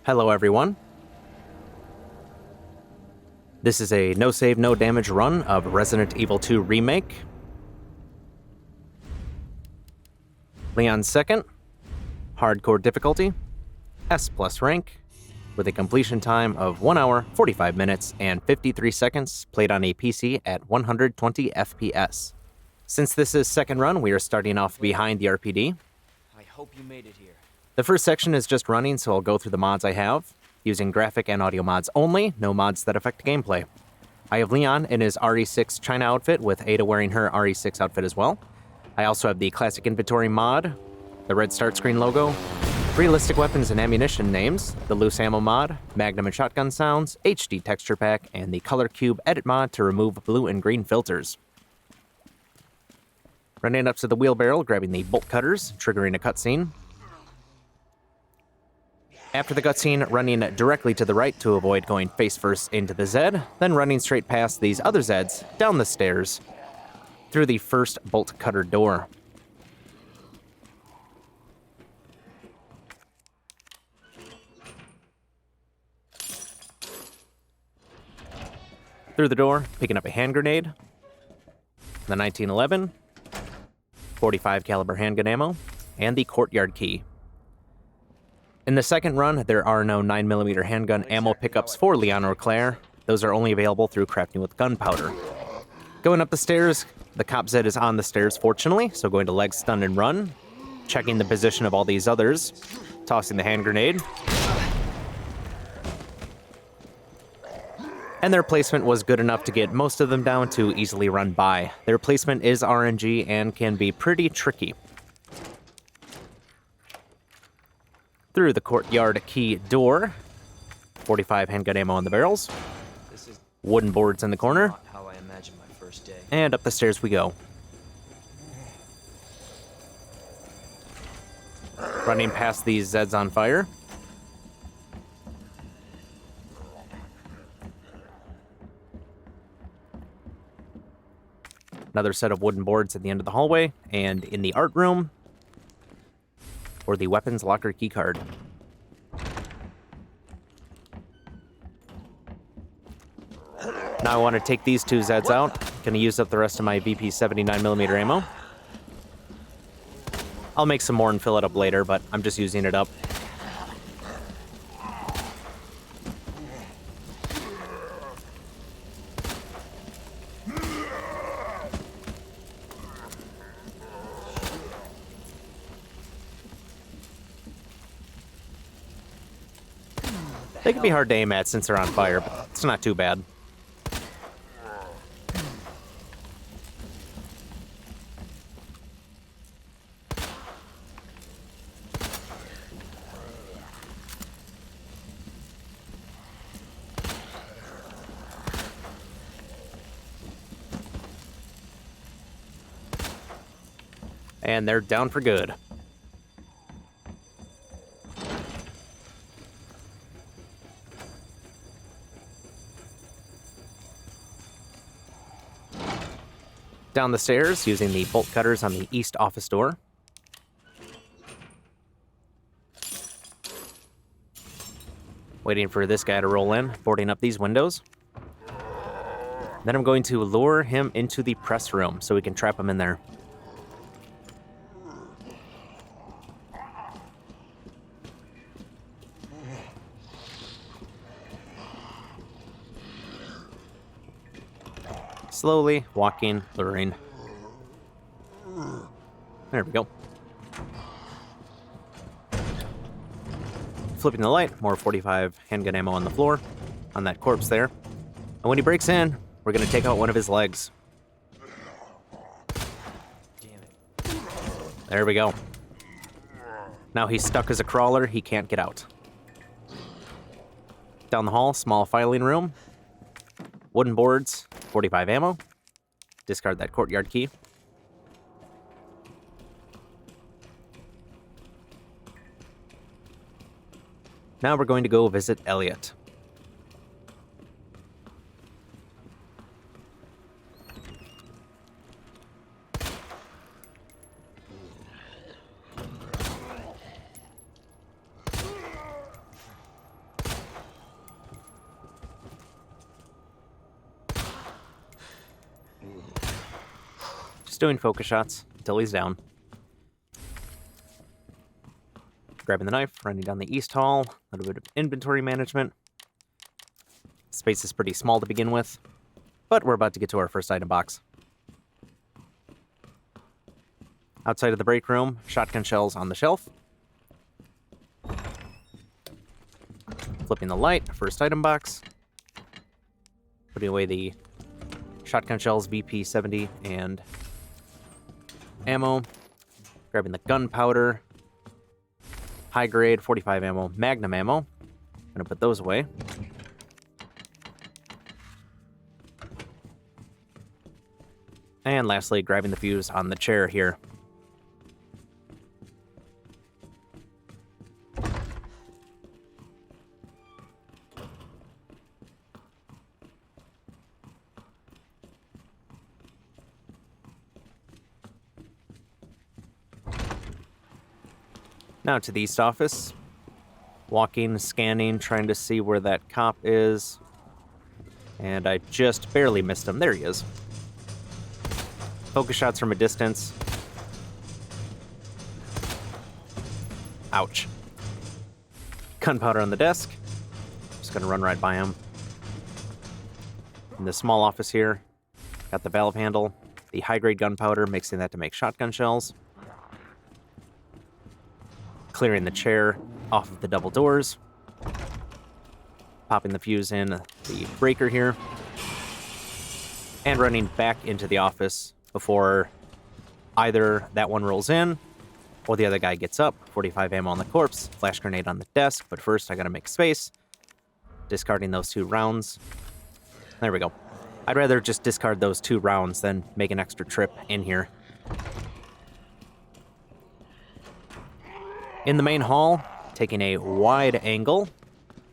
Hello everyone. This is a no save, no damage run of Resident Evil 2 Remake. Leon's second, hardcore difficulty, S+ rank, with a completion time of 1 hour, 45 minutes, and 53 seconds, played on a PC at 120 FPS. Since this is second run, we are starting off behind the RPD. I hope you made it here. The first section is just running, so I'll go through the mods I have, using graphic and audio mods only, no mods that affect gameplay. I have Leon in his RE6 China outfit, with Ada wearing her RE6 outfit as well. I also have the classic inventory mod, the red start screen logo, realistic weapons and ammunition names, the loose ammo mod, Magnum and shotgun sounds, HD texture pack, and the color cube edit mod to remove blue and green filters. Running up to the wheelbarrow, grabbing the bolt cutters, triggering a cutscene. After the cutscene, running directly to the right to avoid going face first into the Z, then running straight past these other Zs, down the stairs, through the first bolt cutter door. Through the door, picking up a hand grenade, the 1911, 45 caliber handgun ammo, and the courtyard key. In the second run, there are no 9mm handgun ammo pickups for Leon or Claire. Those are only available through crafting with gunpowder. Going up the stairs, the cop Z is on the stairs, fortunately, so going to leg stun and run, checking the position of all these others, tossing the hand grenade. And their placement was good enough to get most of them down to easily run by. Their placement is RNG and can be pretty tricky. Through the courtyard key door, 45 handgun ammo on the barrels, wooden boards in the corner, Not how I imagined my first day. and up the stairs we go. Running past these Zeds on fire. Another set of wooden boards at the end of the hallway, and in the art room, or the weapons locker keycard. Now I want to take these two Zeds out. Gonna use up the rest of my VP 79mm ammo. I'll make some more and fill it up later, but I'm just using it up. They can be hard to aim at since they're on fire, but it's not too bad. And they're down for good. Down the stairs using the bolt cutters on the east office door. Waiting for this guy to roll in, boarding up these windows. Then I'm going to lure him into the press room so we can trap him in there. Slowly walking, luring. There we go. Flipping the light, more 45 handgun ammo on the floor, on that corpse there. And when he breaks in, we're gonna take out one of his legs. Damn it. There we go. Now he's stuck as a crawler, he can't get out. Down the hall, small filing room. Wooden boards, 45 ammo. Discard that courtyard key. Now we're going to go visit Elliot. Just doing focus shots until he's down. Grabbing the knife, running down the east hall. A little bit of inventory management. Space is pretty small to begin with, but we're about to get to our first item box. Outside of the break room, shotgun shells on the shelf. Flipping the light, first item box. Putting away the shotgun shells, VP70, and ammo. Grabbing the gunpowder. High grade 45 ammo, Magnum ammo. Gonna put those away. And lastly, grabbing the fuse on the chair here. Now to the east office. Walking, scanning, trying to see where that cop is. And I just barely missed him. There he is. Focus shots from a distance. Ouch. Gunpowder on the desk. Just gonna run right by him. In the small office here, got the valve handle, the high-grade gunpowder, mixing that to make shotgun shells. Clearing the chair off of the double doors. Popping the fuse in the breaker here. And running back into the office before either that one rolls in or the other guy gets up. 45 ammo on the corpse, flash grenade on the desk, but first I gotta make space. Discarding those 2 rounds. There we go. I'd rather just discard those 2 rounds than make an extra trip in here. In the main hall, taking a wide angle,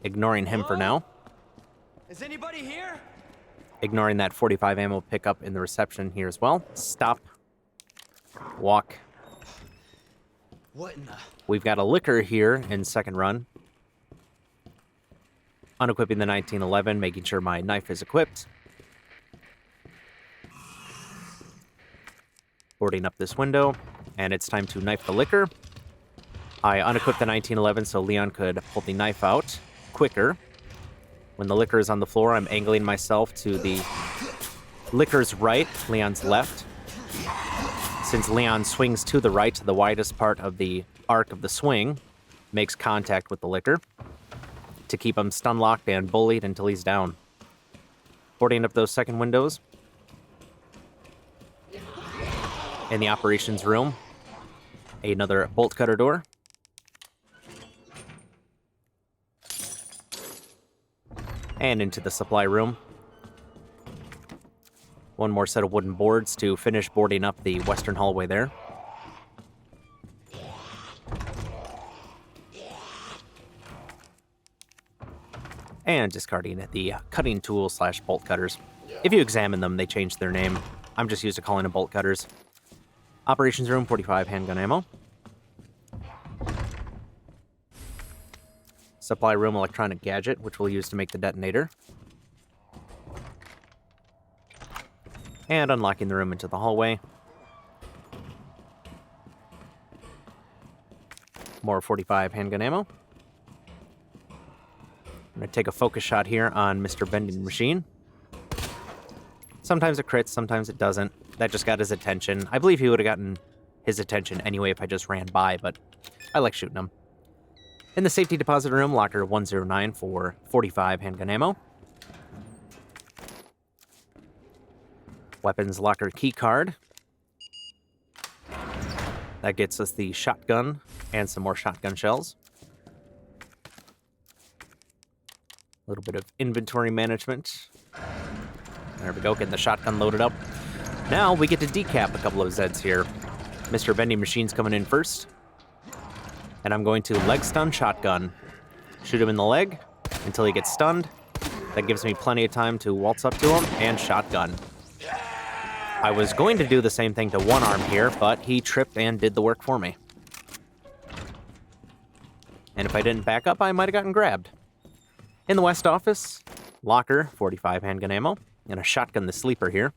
ignoring him for now. Is anybody here? Ignoring that 45 ammo pickup in the reception here as well. Stop. Walk. What in the... We've got a liquor here in second run. Unequipping the 1911, making sure my knife is equipped. Boarding up this window, and it's time to knife the liquor. I unequipped the 1911 so Leon could pull the knife out quicker. When the liquor is on the floor, I'm angling myself to the liquor's right, Leon's left. Since Leon swings to the right, the widest part of the arc of the swing makes contact with the liquor to keep him stun locked and bullied until he's down. Boarding up those second windows. In the operations room, another bolt cutter door. And into the supply room. One more set of wooden boards to finish boarding up the western hallway there. And discarding the cutting tool / bolt cutters. If you examine them, they changed their name. I'm just used to calling them bolt cutters. Operations room, 45 handgun ammo. Supply room electronic gadget, which we'll use to make the detonator. And unlocking the room into the hallway. More 45 handgun ammo. I'm going to take a focus shot here on Mr. Vending Machine. Sometimes it crits, sometimes it doesn't. That just got his attention. I believe he would have gotten his attention anyway if I just ran by, but I like shooting him. In the safety deposit room, locker 109 for 45 handgun ammo. Weapons locker key card. That gets us the shotgun and some more shotgun shells. A little bit of inventory management. There we go, getting the shotgun loaded up. Now we get to decap a couple of Zeds here. Mr. Vending Machine's coming in first. And I'm going to leg stun shotgun. Shoot him in the leg until he gets stunned. That gives me plenty of time to waltz up to him and shotgun. I was going to do the same thing to one arm here, but he tripped and did the work for me. And if I didn't back up, I might have gotten grabbed. In the west office, locker, 45 handgun ammo, and a shotgun the sleeper here.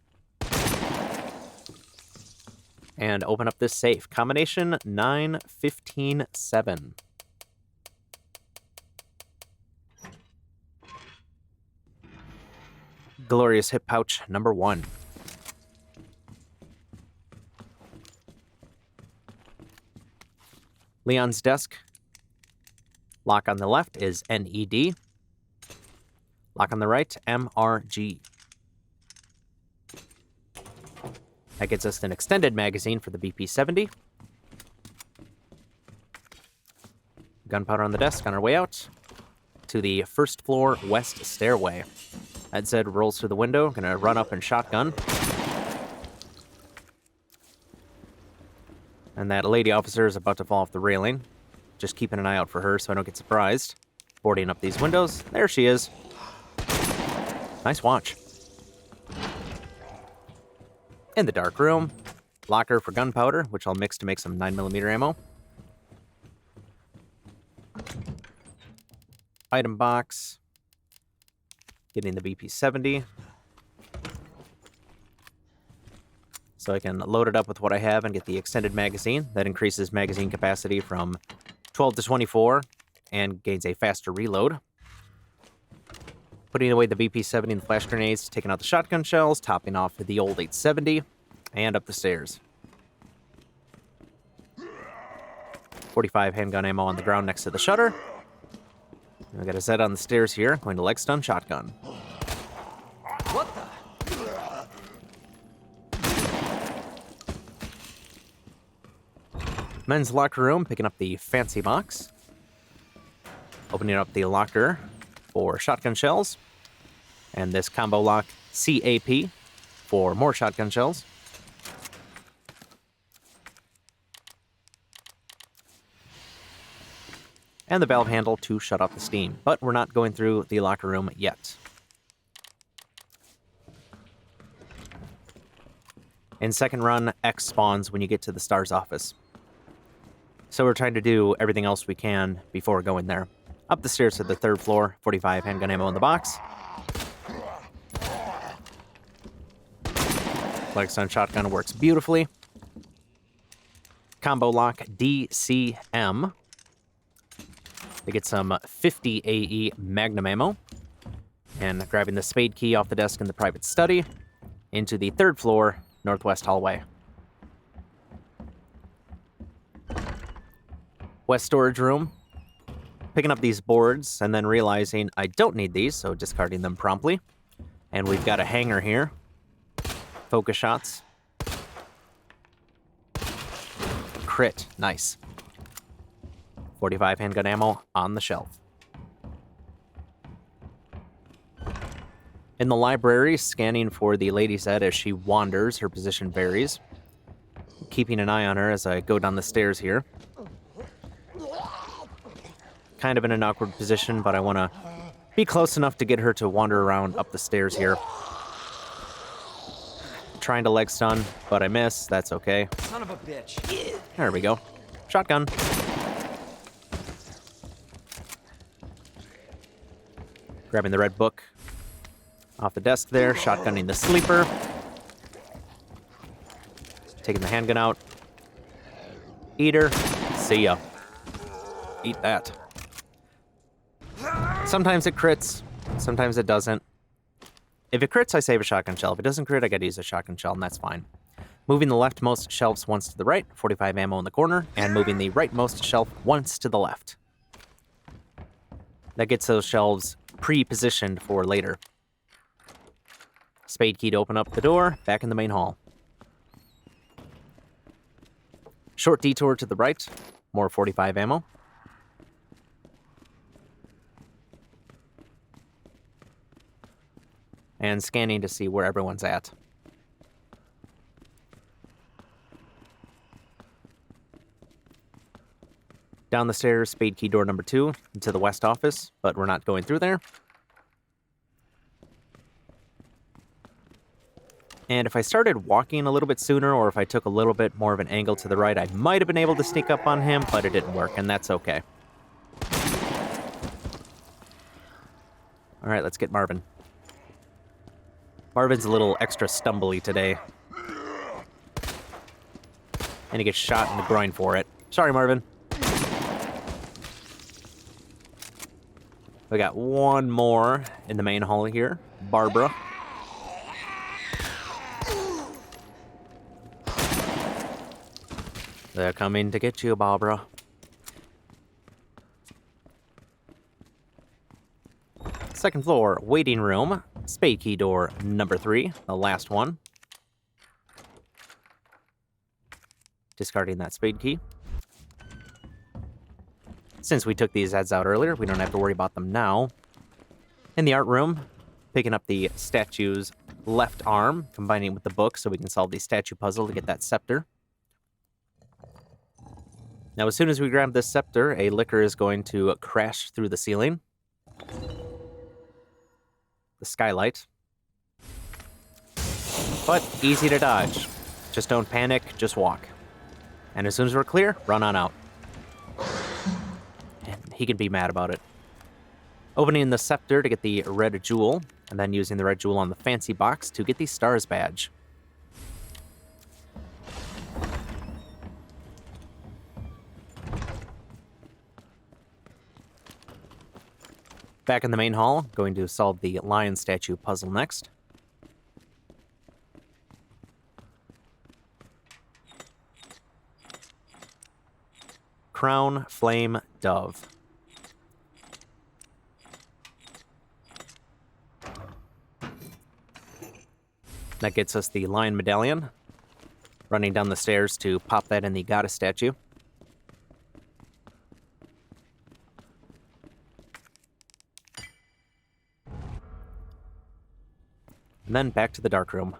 And open up this safe. Combination 9157. Glorious hip pouch number 1. Leon's desk. Lock on the left is NED. Lock on the right, MRG. That gets us an extended magazine for the BP-70. Gunpowder on the desk on our way out to the first floor west stairway. That Zed rolls through the window, gonna run up and shotgun. And that lady officer is about to fall off the railing. Just keeping an eye out for her so I don't get surprised. Boarding up these windows. There she is. Nice watch. In the dark room, locker for gunpowder, which I'll mix to make some 9mm ammo. Item box. Getting the BP-70. So I can load it up with what I have and get the extended magazine. That increases magazine capacity from 12 to 24 and gains a faster reload. Putting away the BP-70 and the flash grenades, taking out the shotgun shells, topping off the old 870, and up the stairs. 45 handgun ammo on the ground next to the shutter. And we got a Zed on the stairs here, going to leg stun shotgun. What the? Men's locker room, picking up the fancy box. Opening up the locker for shotgun shells. And this combo lock CAP for more shotgun shells. And the valve handle to shut off the steam. But we're not going through the locker room yet. In second run, X spawns when you get to the STARS office. So we're trying to do everything else we can before going there. Up the stairs to the third floor, 45 handgun ammo in the box. Leg stun shotgun works beautifully. Combo lock DCM. To get some 50 AE Magnum ammo. And grabbing the spade key off the desk in the private study. Into the third floor, northwest hallway. West storage room. Picking up these boards and then realizing I don't need these, so discarding them promptly. And we've got a hanger here. Focus shots. Crit. Nice. 45 handgun ammo on the shelf. In the library, scanning for the Lady Zed as she wanders. Her position varies. Keeping an eye on her as I go down the stairs here. Kind of in an awkward position, but I want to be close enough to get her to wander around up the stairs here. Trying to leg stun, but I miss. That's okay. Son of a bitch. There we go. Shotgun. Grabbing the red book off the desk there, shotgunning the sleeper. Taking the handgun out. Eat her. See ya. Eat that. Sometimes it crits, sometimes it doesn't. If it crits, I save a shotgun shell. If it doesn't crit, I gotta use a shotgun shell, and that's fine. Moving the leftmost shelves once to the right, 45 ammo in the corner, and moving the rightmost shelf once to the left. That gets those shelves pre-positioned for later. Spade key to open up the door, back in the main hall. Short detour to the right, more 45 ammo. And scanning to see where everyone's at. Down the stairs, spade key door number 2 into the west office, but we're not going through there. And if I started walking a little bit sooner, or if I took a little bit more of an angle to the right, I might have been able to sneak up on him, but it didn't work, and that's okay. All right, let's get Marvin. Marvin's a little extra stumbly today. And he gets shot in the groin for it. Sorry, Marvin. We got one more in the main hall here. Barbara. They're coming to get you, Barbara. Second floor, waiting room. Spade key door number 3, the last one. Discarding that spade key. Since we took these heads out earlier, we don't have to worry about them now. In the art room, picking up the statue's left arm, combining it with the book so we can solve the statue puzzle to get that scepter. Now, as soon as we grab this scepter, a licker is going to crash through the ceiling. The skylight. But easy to dodge. Just don't panic, just walk. And as soon as we're clear, run on out. And he can be mad about it. Opening the scepter to get the red jewel, and then using the red jewel on the fancy box to get the stars badge. Back in the main hall, going to solve the lion statue puzzle next. Crown, flame, dove. That gets us the lion medallion. Running down the stairs to pop that in the goddess statue. And then back to the dark room.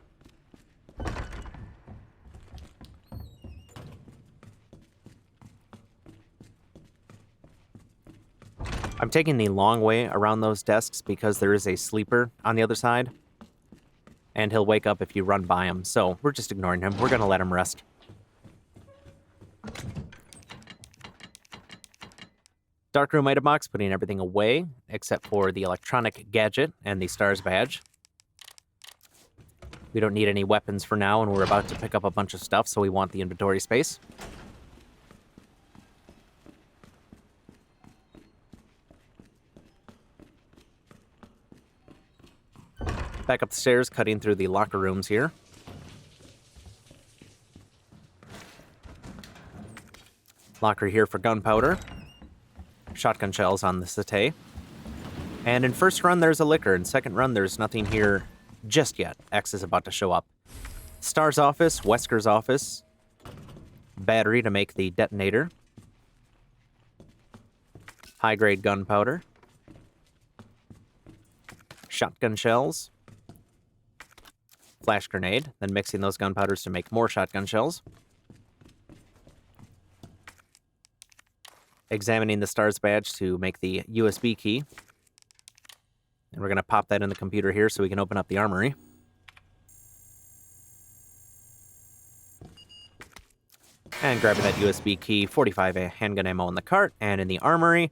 I'm taking the long way around those desks because there is a sleeper on the other side. And he'll wake up if you run by him, so we're just ignoring him. We're going to let him rest. Darkroom item box, putting everything away, except for the electronic gadget and the stars badge. We don't need any weapons for now, and we're about to pick up a bunch of stuff, so we want the inventory space. Back up the stairs, cutting through the locker rooms here. Locker here for gunpowder. Shotgun shells on the satay. And in first run, there's a licker. In second run, there's nothing here just yet. X is about to show up. Star's office, Wesker's office. Battery to make the detonator. High-grade gunpowder. Shotgun shells. Flash grenade, then mixing those gunpowders to make more shotgun shells. Examining the stars badge to make the USB key. And we're going to pop that in the computer here so we can open up the armory. And grabbing that USB key, 45 handgun ammo in the cart, and in the armory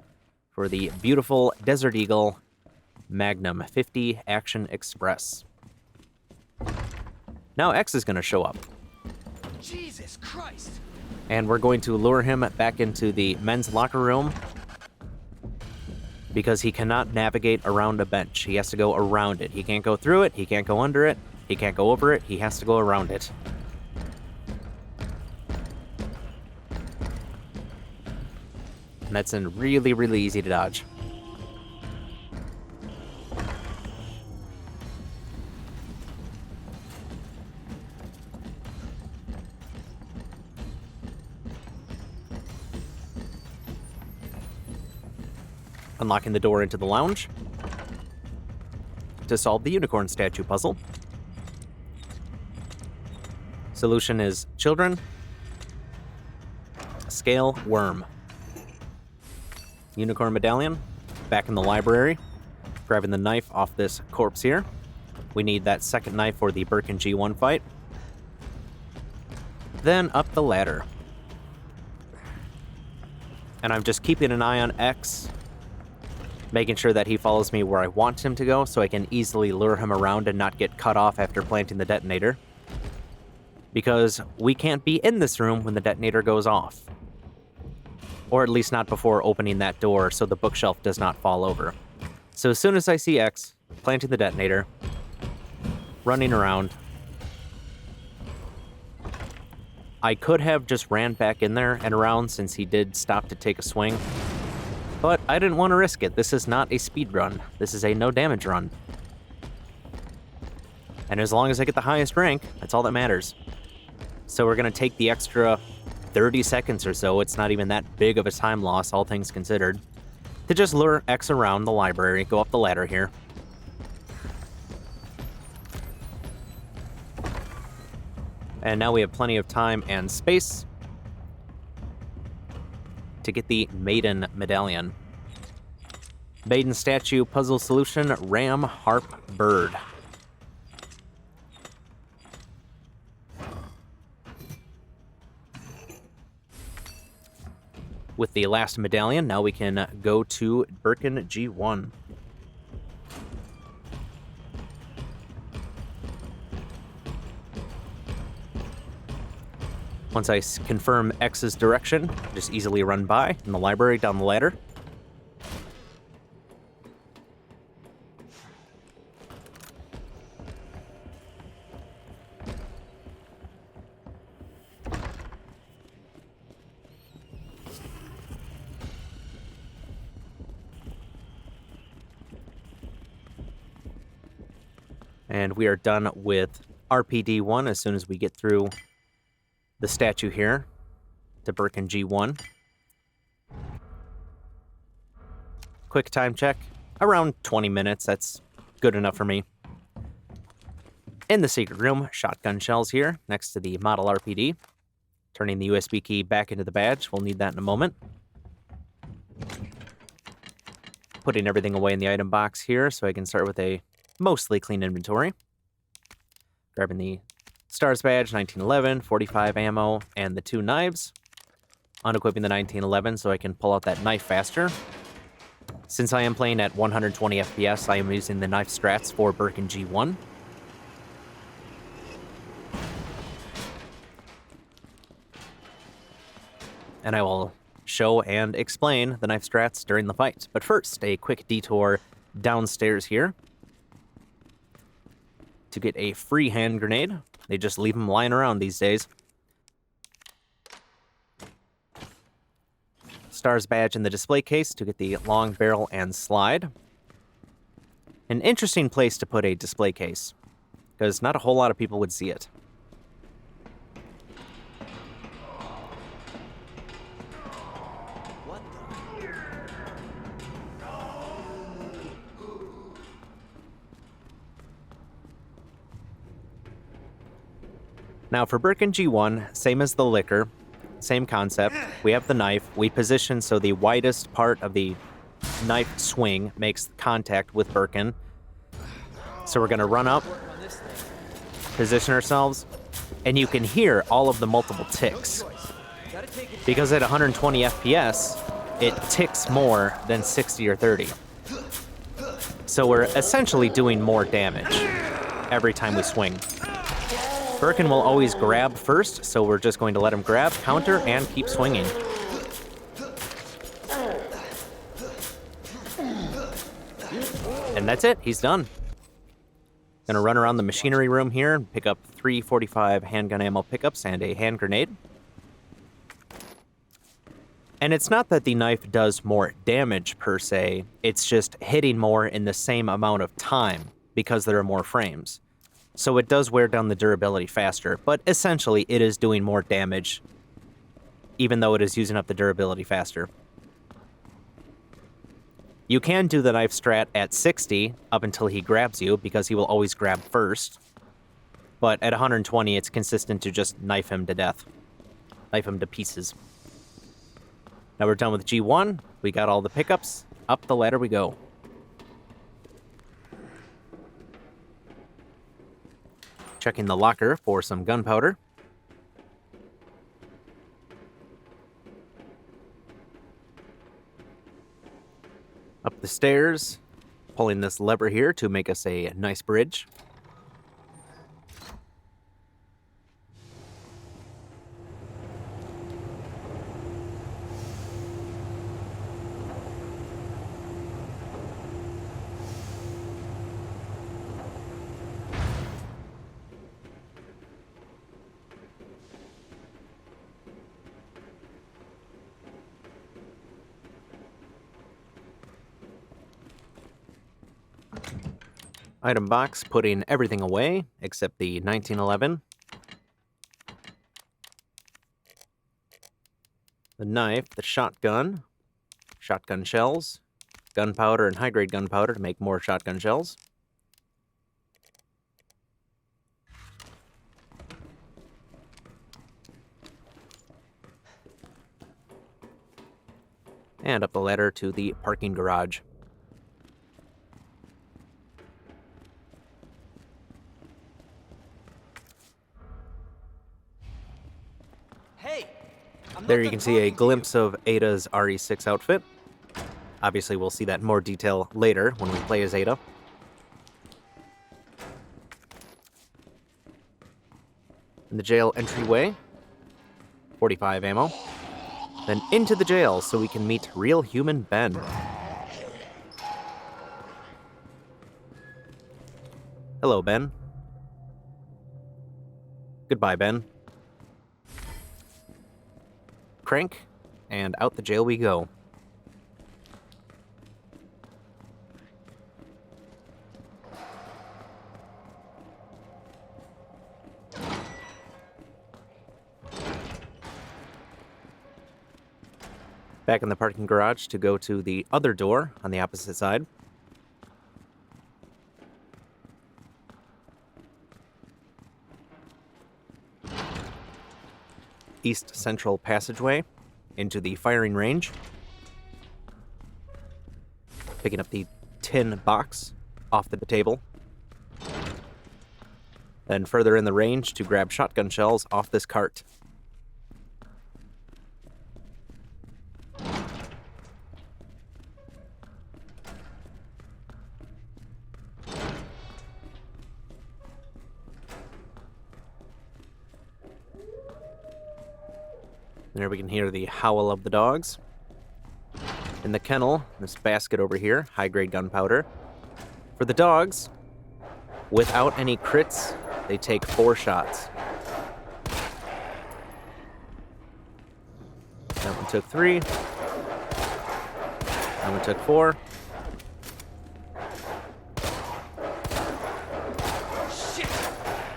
for the beautiful Desert Eagle Magnum 50 Action Express. Now X is going to show up. Jesus Christ! And we're going to lure him back into the men's locker room because he cannot navigate around a bench. He has to go around it. He can't go through it. He can't go under it. He can't go over it. He has to go around it. And that's really, really easy to dodge. Unlocking the door into the lounge to solve the unicorn statue puzzle. Solution is children, scale, worm. Unicorn medallion, back in the library, grabbing the knife off this corpse here. We need that second knife for the Birkin G1 fight. Then up the ladder. And I'm just keeping an eye on X, making sure that he follows me where I want him to go so I can easily lure him around and not get cut off after planting the detonator. because we can't be in this room when the detonator goes off. Or at least not before opening that door so the bookshelf does not fall over. So as soon as I see X planting the detonator, running around, I could have just ran back in there and around since he did stop to take a swing, but I didn't want to risk it. This is not a speed run. This is a no damage run. And as long as I get the highest rank, that's all that matters. So we're going to take the extra 30 seconds or so, it's not even that big of a time loss, all things considered, to just lure X around the library, go up the ladder here. And now we have plenty of time and space to get the Maiden Medallion. Maiden Statue Puzzle Solution, Ram, Harp, Bird. With the last medallion, now we can go to Birkin G1. Once I confirm X's direction, just easily run by in the library down the ladder. And we are done with RPD 1 as soon as we get through the statue here to Birkin G1. Quick time check, around 20 minutes. That's good enough for me. In the secret room, shotgun shells here next to the model RPD. Turning the USB key back into the badge. We'll need that in a moment. Putting everything away in the item box here so I can start with a mostly clean inventory. Grabbing the Stars badge, 1911, 45 ammo, and the 2 knives. Unequipping the 1911 so I can pull out that knife faster. Since I am playing at 120 FPS, I am using the knife strats for Birkin G1. And I will show and explain the knife strats during the fight. But first, a quick detour downstairs here to get a free hand grenade. They just leave them lying around these days. Stars badge in the display case to get the long barrel and slide. An interesting place to put a display case, because not a whole lot of people would see it. Now for Birkin G1, same as the liquor, same concept. We have the knife. We position so the widest part of the knife swing makes contact with Birkin. So we're going to run up, position ourselves, and you can hear all of the multiple ticks. Because at 120 FPS, it ticks more than 60 or 30. So we're essentially doing more damage every time we swing. Birkin will always grab first, so we're just going to let him grab, counter, and keep swinging. And that's it, he's done. Gonna run around the machinery room here and pick up 3 45 handgun ammo pickups and a hand grenade. And it's not that the knife does more damage per se, it's just hitting more in the same amount of time because there are more frames. So it does wear down the durability faster, but essentially it is doing more damage, even though it is using up the durability faster. You can do the knife strat at 60 up until he grabs you, because he will always grab first. But at 120, it's consistent to just knife him to death. Knife him to pieces. Now we're done with G1. We got all the pickups. Up the ladder we go. Checking the locker for some gunpowder. Up the stairs, pulling this lever here to make us a nice bridge. Item box, putting everything away except the 1911. The knife, the shotgun shells, gunpowder and high-grade gunpowder to make more shotgun shells. And up the ladder to the parking garage. Hey! There you can see a glimpse of Ada's RE6 outfit. Obviously, we'll see that in more detail later when we play as Ada. In the jail entryway, 45 ammo. Then into the jail so we can meet real human Ben. Hello, Ben. Goodbye, Ben. Crank, and out the jail we go. Back in the parking garage to go to the other door on the opposite side. East Central passageway into the firing range. Picking up the tin box off the table. Then further in the range to grab shotgun shells off this cart. There we can hear the howl of the dogs. In the kennel, this basket over here, high-grade gunpowder. For the dogs, without any crits, they take 4 shots. That one took 3. That one took 4. Shit!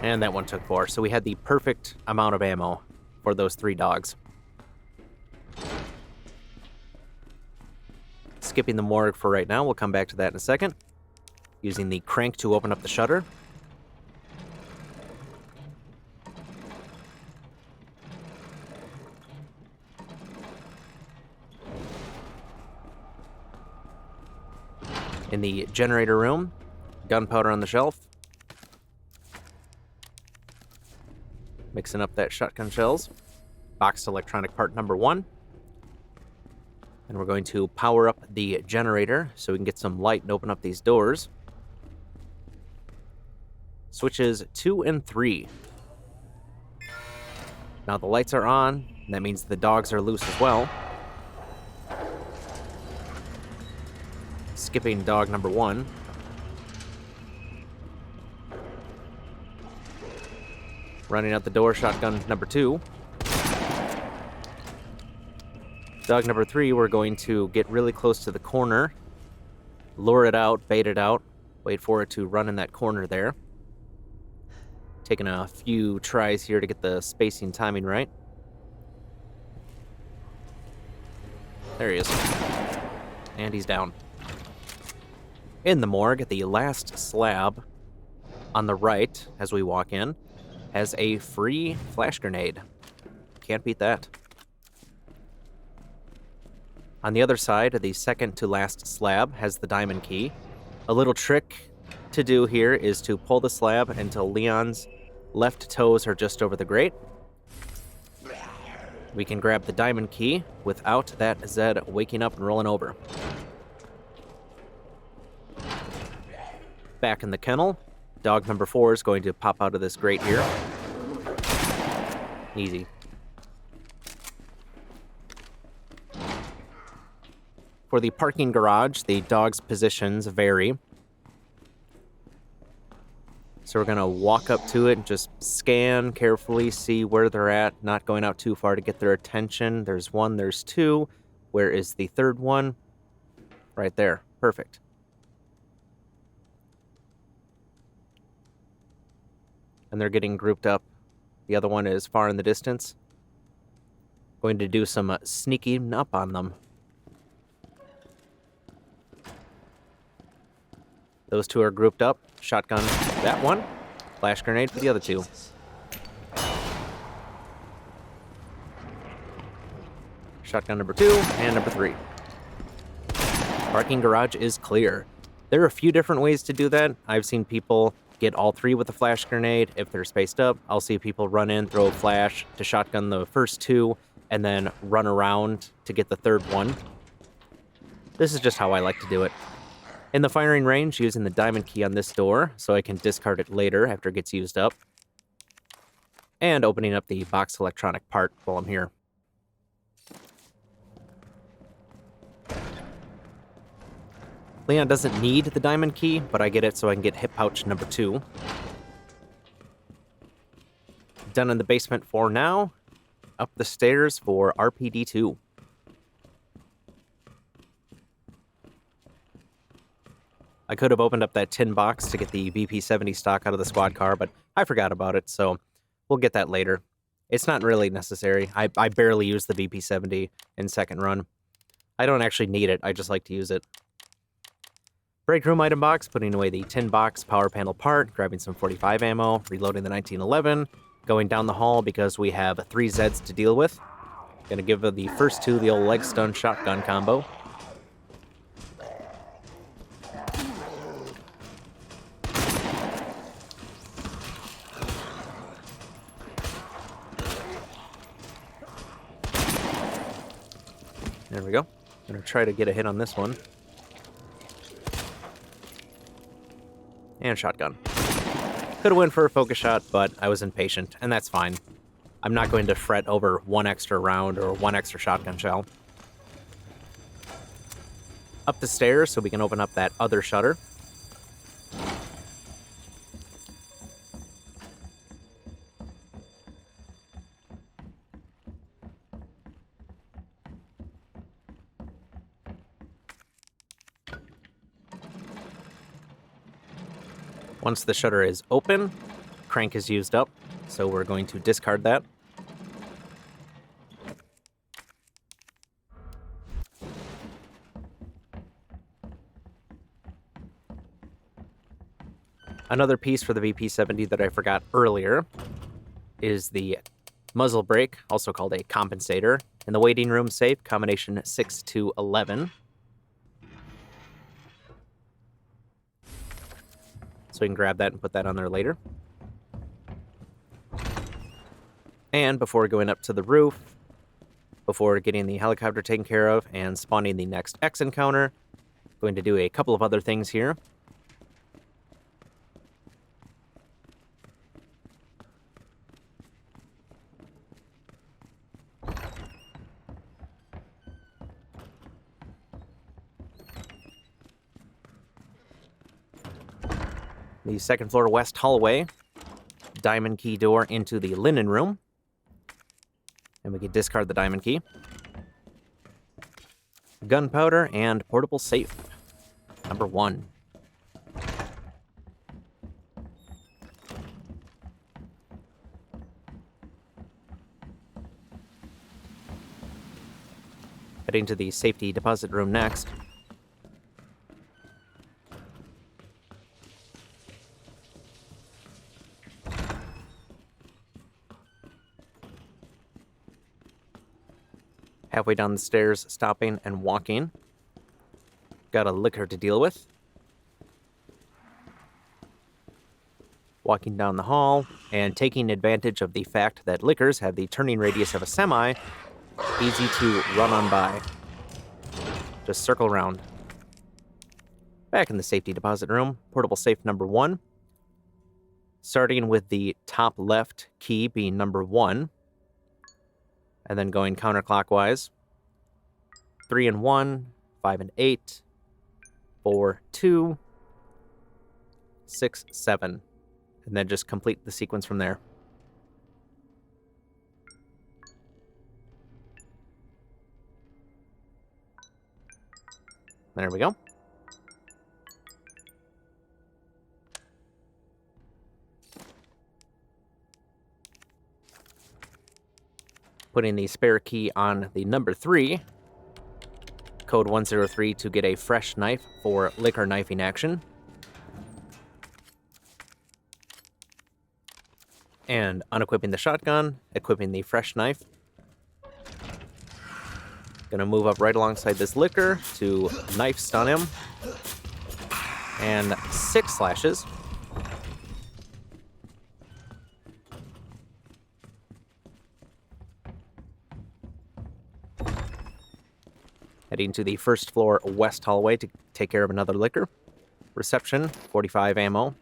And that one took 4. So we had the perfect amount of ammo for those 3 dogs. Skipping the morgue for right now. We'll come back to that in a second. Using the crank to open up the shutter. In the generator room, gunpowder on the shelf. Mixing up that shotgun shells. Boxed electronic part number 1. And we're going to power up the generator so we can get some light and open up these doors. Switches 2 and 3. Now the lights are on, and that means the dogs are loose as well. Skipping dog number 1. Running out the door, shotgun number 2. Dog number 3, we're going to get really close to the corner, lure it out, bait it out, wait for it to run in that corner there. Taking a few tries here to get the spacing timing right. There he is. And he's down. In the morgue, the last slab on the right, as we walk in, has a free flash grenade. Can't beat that. On the other side, the second to last slab has the diamond key. A little trick to do here is to pull the slab until Leon's left toes are just over the grate. We can grab the diamond key without that Zed waking up and rolling over. Back in the kennel, dog number 4 is going to pop out of this grate here. Easy. For the parking garage, the dogs' positions vary. So we're going to walk up to it and just scan carefully, see where they're at, not going out too far to get their attention. There's 1, there's 2. Where is the 3rd one? Right there. Perfect. and they're getting grouped up. The other one is far in the distance. Going to do some sneaking up on them. Those two are grouped up. Shotgun that one. Flash grenade for the other two. Shotgun number 2 and number 3. Parking garage is clear. There are a few different ways to do that. I've seen people get all 3 with a flash grenade if they're spaced up. I'll see people run in, throw a flash to shotgun the first 2, and then run around to get the third one. This is just how I like to do it. In the firing range, using the diamond key on this door so I can discard it later after it gets used up. And opening up the box electronic part while I'm here. Leon doesn't need the diamond key, but I get it so I can get hip pouch number 2. Done in the basement for now. Up the stairs for RPD 2. I could have opened up that tin box to get the VP70 stock out of the squad car, but I forgot about it, so we'll get that later. It's not really necessary. I barely use the VP70 in second run. I don't actually need it, I just like to use it. Break room item box, putting away the tin box power panel part, grabbing some 45 ammo, reloading the 1911, going down the hall because we have 3 Zeds to deal with. Gonna give the first 2 the old leg stun shotgun combo. There we go. Gonna try to get a hit on this one. And shotgun. Could have went for a focus shot, but I was impatient, and that's fine. I'm not going to fret over 1 extra round or 1 extra shotgun shell. Up the stairs so we can open up that other shutter. Once the shutter is open, crank is used up, so we're going to discard that. Another piece for the VP70 that I forgot earlier is the muzzle brake, also called a compensator, in the waiting room safe, combination 6 to 11. So we can grab that and put that on there later. And before going up to the roof, before getting the helicopter taken care of and spawning the next X encounter, going to do a couple of other things here. The second floor west hallway, diamond key door into the linen room. And we can discard the diamond key. Gunpowder and portable safe, number 1. Heading to the safety deposit room next. Halfway down the stairs, stopping and walking. Got a liquor to deal with. Walking down the hall and taking advantage of the fact that liquors have the turning radius of a semi, easy to run on by. Just circle around. Back in the safety deposit room, portable safe number 1. Starting with the top left key being number 1. And then going counterclockwise. 3 and 1, 5 and 8, 4, 2, 6, 7. And then just complete the sequence from there. There we go. Putting the spare key on the number 3. Code 103 to get a fresh knife for liquor knifing action. And unequipping the shotgun, equipping the fresh knife. Gonna move up right alongside this liquor to knife stun him. And 6 slashes. Heading to the first floor west hallway to take care of another liquor. Reception, 45 ammo.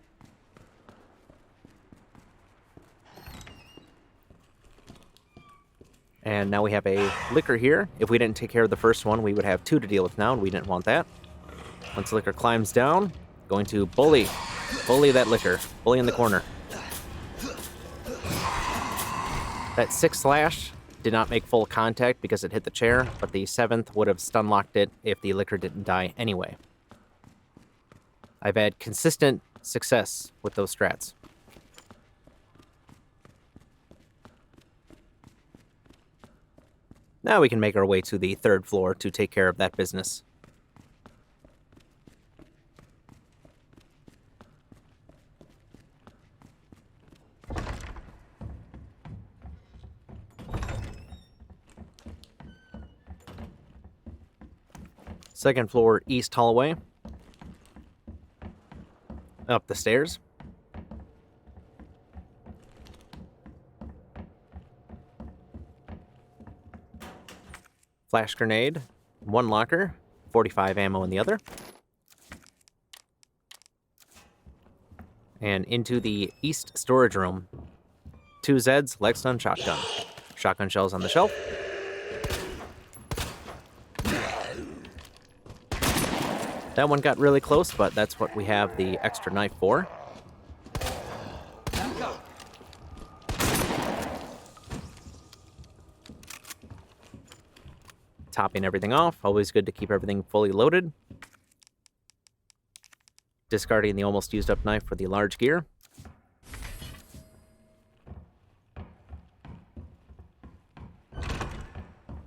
And now we have a liquor here. If we didn't take care of the first one, we would have 2 to deal with now, and we didn't want that. Once the liquor climbs down, going to bully that liquor. Bully in the corner. That 6 slash did not make full contact because it hit the chair, but the 7th would have stun locked it if the liquor didn't die anyway. I've had consistent success with those strats. Now we can make our way to the 3rd floor to take care of that business. Second floor east hallway. Up the stairs. Flash grenade, 1 locker, 45 ammo in the other. And into the east storage room. 2 Zeds, leg stun, shotgun. Shotgun shells on the shelf. That one got really close, but that's what we have the extra knife for. Topping everything off, always good to keep everything fully loaded. Discarding the almost used up knife for the large gear.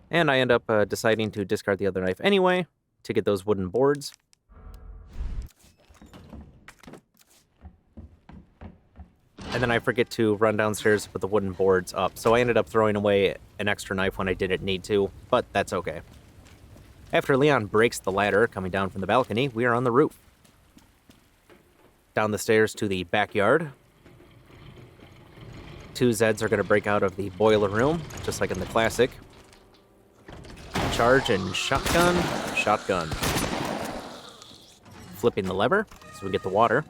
And I end up deciding to discard the other knife anyway to get those wooden boards. And then I forget to run downstairs with the wooden boards up, so I ended up throwing away an extra knife when I didn't need to, but that's okay. After Leon breaks the ladder coming down from the balcony, we are on the roof. Down the stairs to the backyard. 2 Zeds are going to break out of the boiler room, just like in the classic. Charge and shotgun, shotgun. Flipping the lever, so we get the water.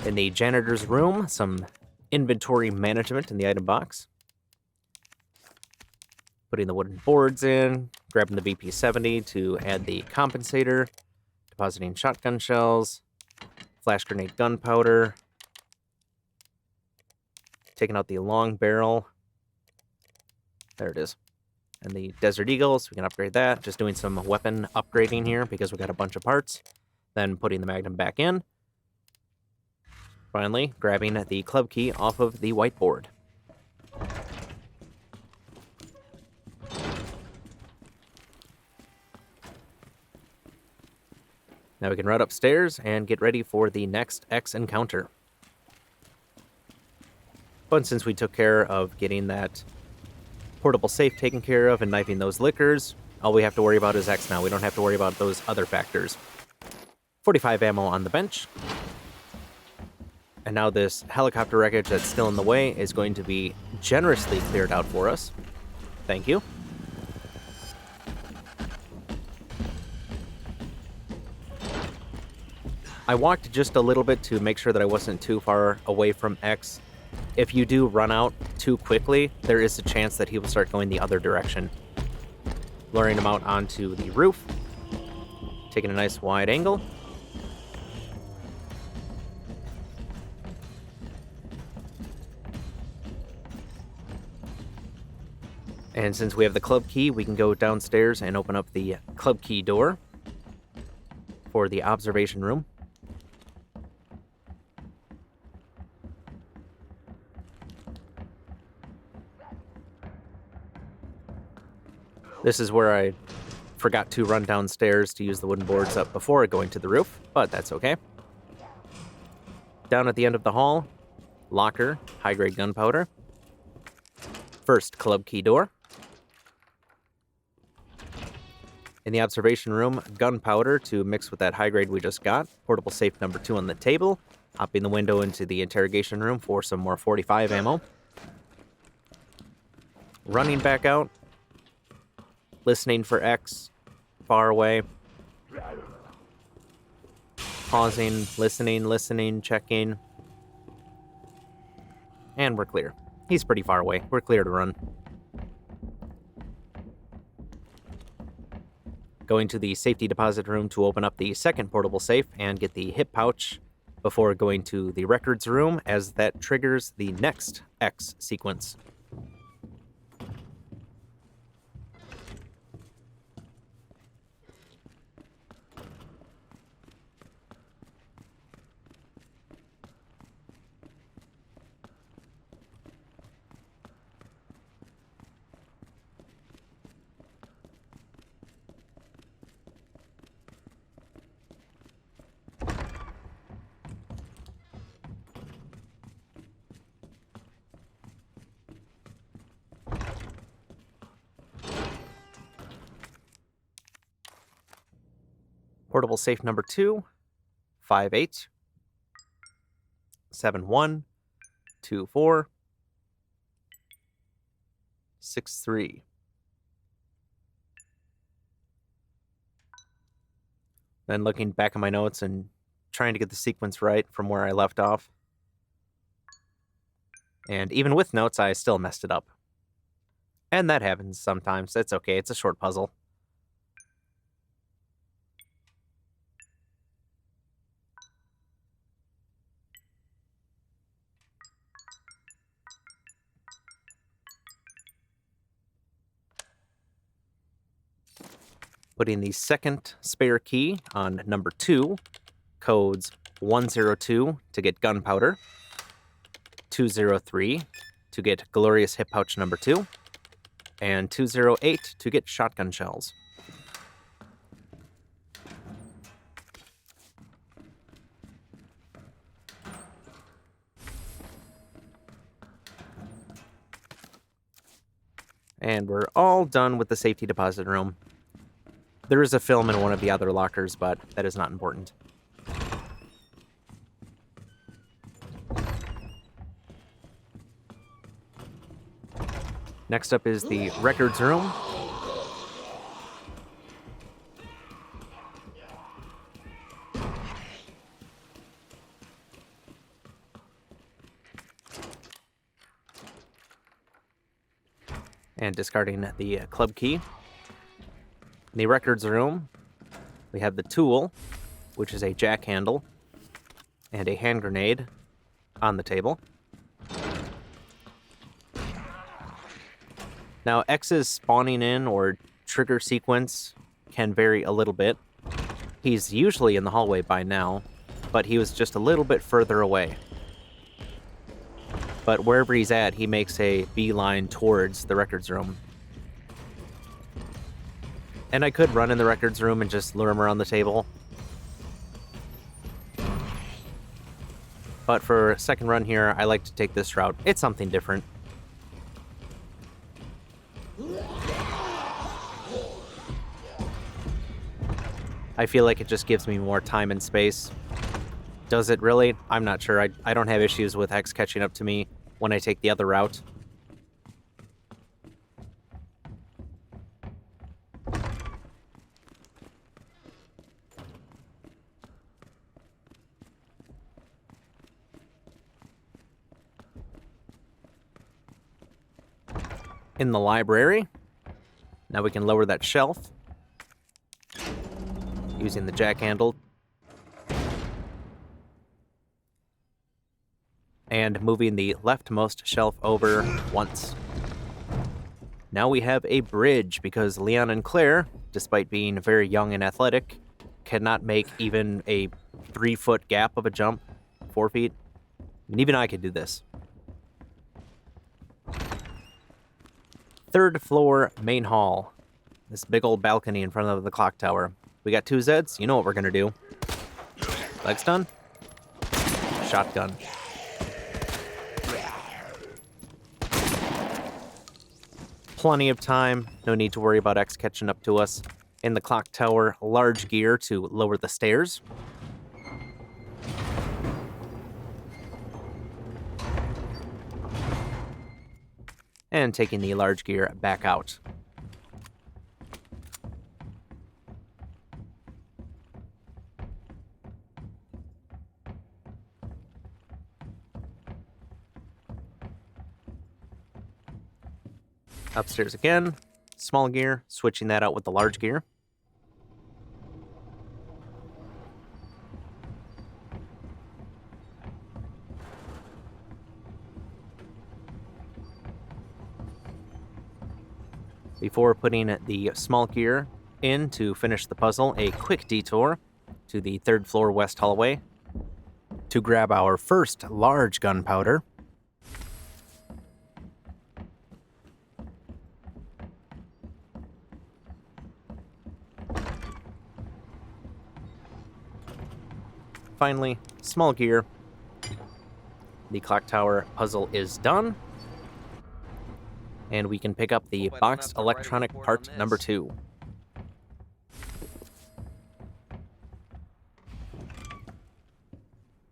In the janitor's room, some inventory management in the item box. Putting the wooden boards in, grabbing the BP-70 to add the compensator, depositing shotgun shells, flash grenade gunpowder, taking out the long barrel. There it is. And the Desert Eagles, we can upgrade that. Just doing some weapon upgrading here because we got a bunch of parts. Then putting the Magnum back in. Finally, grabbing the club key off of the whiteboard. Now we can run upstairs and get ready for the next X encounter. But since we took care of getting that portable safe taken care of and knifing those liquors, all we have to worry about is X now. We don't have to worry about those other factors. 45 ammo on the bench. And now this helicopter wreckage that's still in the way is going to be generously cleared out for us. Thank you. I walked just a little bit to make sure that I wasn't too far away from X. If you do run out too quickly, there is a chance that he will start going the other direction. Luring him out onto the roof. Taking a nice wide angle. And since we have the club key, we can go downstairs and open up the club key door for the observation room. This is where I forgot to run downstairs to use the wooden boards up before going to the roof, but that's okay. Down at the end of the hall, locker, high-grade gunpowder. First club key door. In the observation room, gunpowder to mix with that high-grade we just got. Portable safe number 2 on the table. Hopping the window into the interrogation room for some more 45 ammo. Running back out. Listening for X. Far away. Pausing, listening, checking. And we're clear. He's pretty far away. We're clear to run. Going to the safety deposit room to open up the second portable safe and get the hip pouch before going to the records room, as that triggers the next X sequence. Portable safe number 2, 58, 71, 24, 63. Then looking back at my notes and trying to get the sequence right from where I left off. And even with notes, I still messed it up. And that happens sometimes. It's okay. It's a short puzzle. Putting the second spare key on number 2, codes 102 to get gunpowder, 203 to get glorious hip pouch number 2, and 208 to get shotgun shells. And we're all done with the safety deposit room. There is a film in one of the other lockers, but that is not important. Next up is the records room. And discarding the club key. In the records room, we have the tool, which is a jack handle, and a hand grenade on the table. Now, X's spawning in or trigger sequence can vary a little bit. He's usually in the hallway by now, but he was just a little bit further away. But wherever he's at, he makes a beeline towards the records room. And I could run in the records room and just lure him around the table. But for a second run here, I like to take this route. It's something different. I feel like it just gives me more time and space. Does it really? I'm not sure. I don't have issues with X catching up to me when I take the other route. In the library, now we can lower that shelf using the jack handle and moving the leftmost shelf over once. Now we have a bridge because Leon and Claire, despite being very young and athletic, cannot make even a 3-foot gap of a jump, 4 feet. And even I could do this. Third floor, main hall. This big old balcony in front of the clock tower. We got 2 Zeds. You know what we're gonna do. Leg stun. Shotgun. Plenty of time. No need to worry about X catching up to us. In the clock tower, large gear to lower the stairs. And taking the large gear back out. Upstairs again, small gear, switching that out with the large gear. Before putting the small gear in to finish the puzzle, a quick detour to the 3rd floor west hallway to grab our first large gunpowder. Finally, small gear. The clock tower puzzle is done. And we can pick up the boxed electronic part number 2.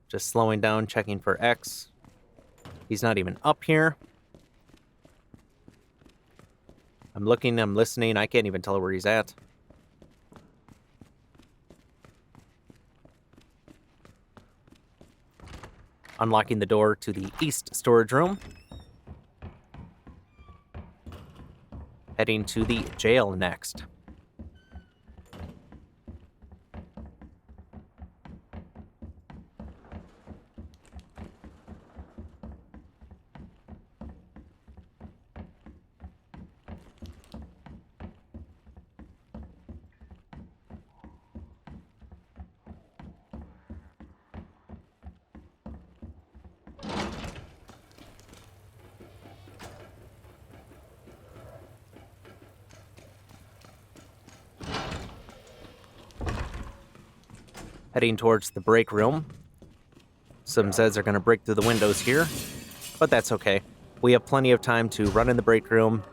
Just slowing down, checking for X. He's not even up here. I'm looking, I'm listening, I can't even tell where he's at. Unlocking the door to the east storage room. Heading to the jail next. Heading towards the break room. Some Zeds are going to break through the windows here, but that's okay. We have plenty of time to run in the break room,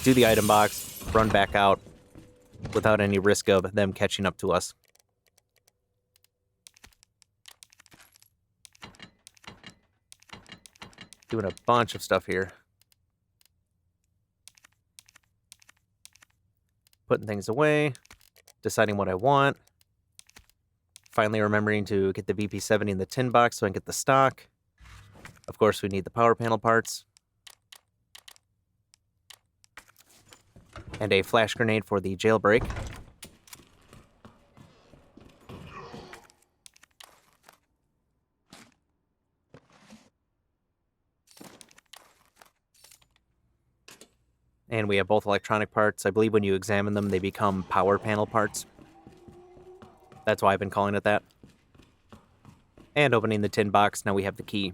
do the item box, run back out without any risk of them catching up to us. Doing a bunch of stuff here. Putting things away, deciding what I want. Finally remembering to get the VP70 in the tin box so I can get the stock. Of course, we need the power panel parts. And a flash grenade for the jailbreak. And we have both electronic parts. I believe when you examine them, they become power panel parts. That's why I've been calling it that. And opening the tin box, now we have the key.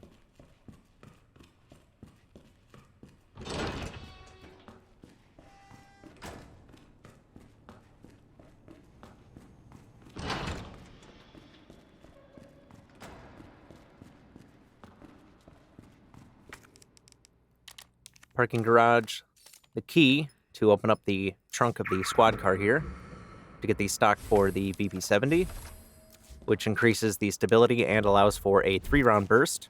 Parking garage, the key to open up the trunk of the squad car here to get the stock for the VP70, which increases the stability and allows for a 3-round burst.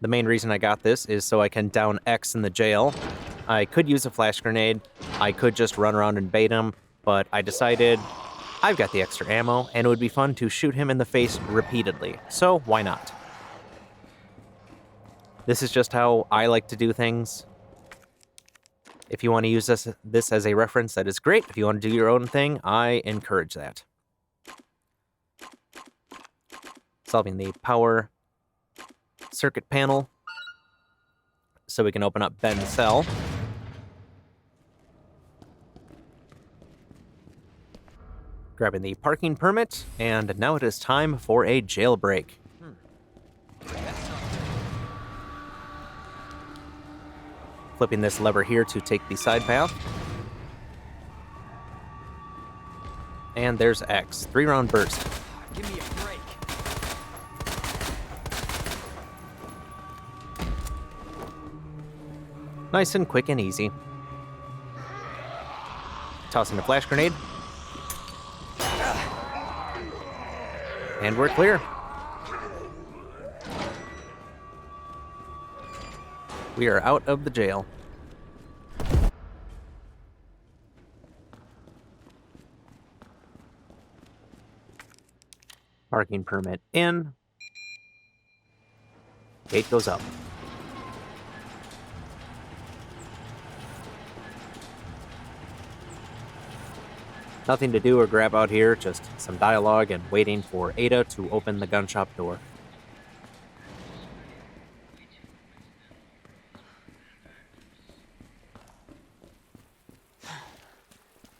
The main reason I got this is so I can down X in the jail. I could use a flash grenade, I could just run around and bait him, but I decided I've got the extra ammo, and it would be fun to shoot him in the face repeatedly, so why not? This is just how I like to do things. If you want to use this as a reference, that is great. If you want to do your own thing, I encourage that. Solving the power circuit panel so we can open up Ben's cell. Grabbing the parking permit, and now it is time for a jailbreak. Flipping this lever here to take the side path. And there's X. 3-round burst. Give me a break. Nice and quick and easy. Tossing a flash grenade. And we're clear. We are out of the jail. Parking permit in. Gate goes up. Nothing to do or grab out here, just some dialogue and waiting for Ada to open the gun shop door.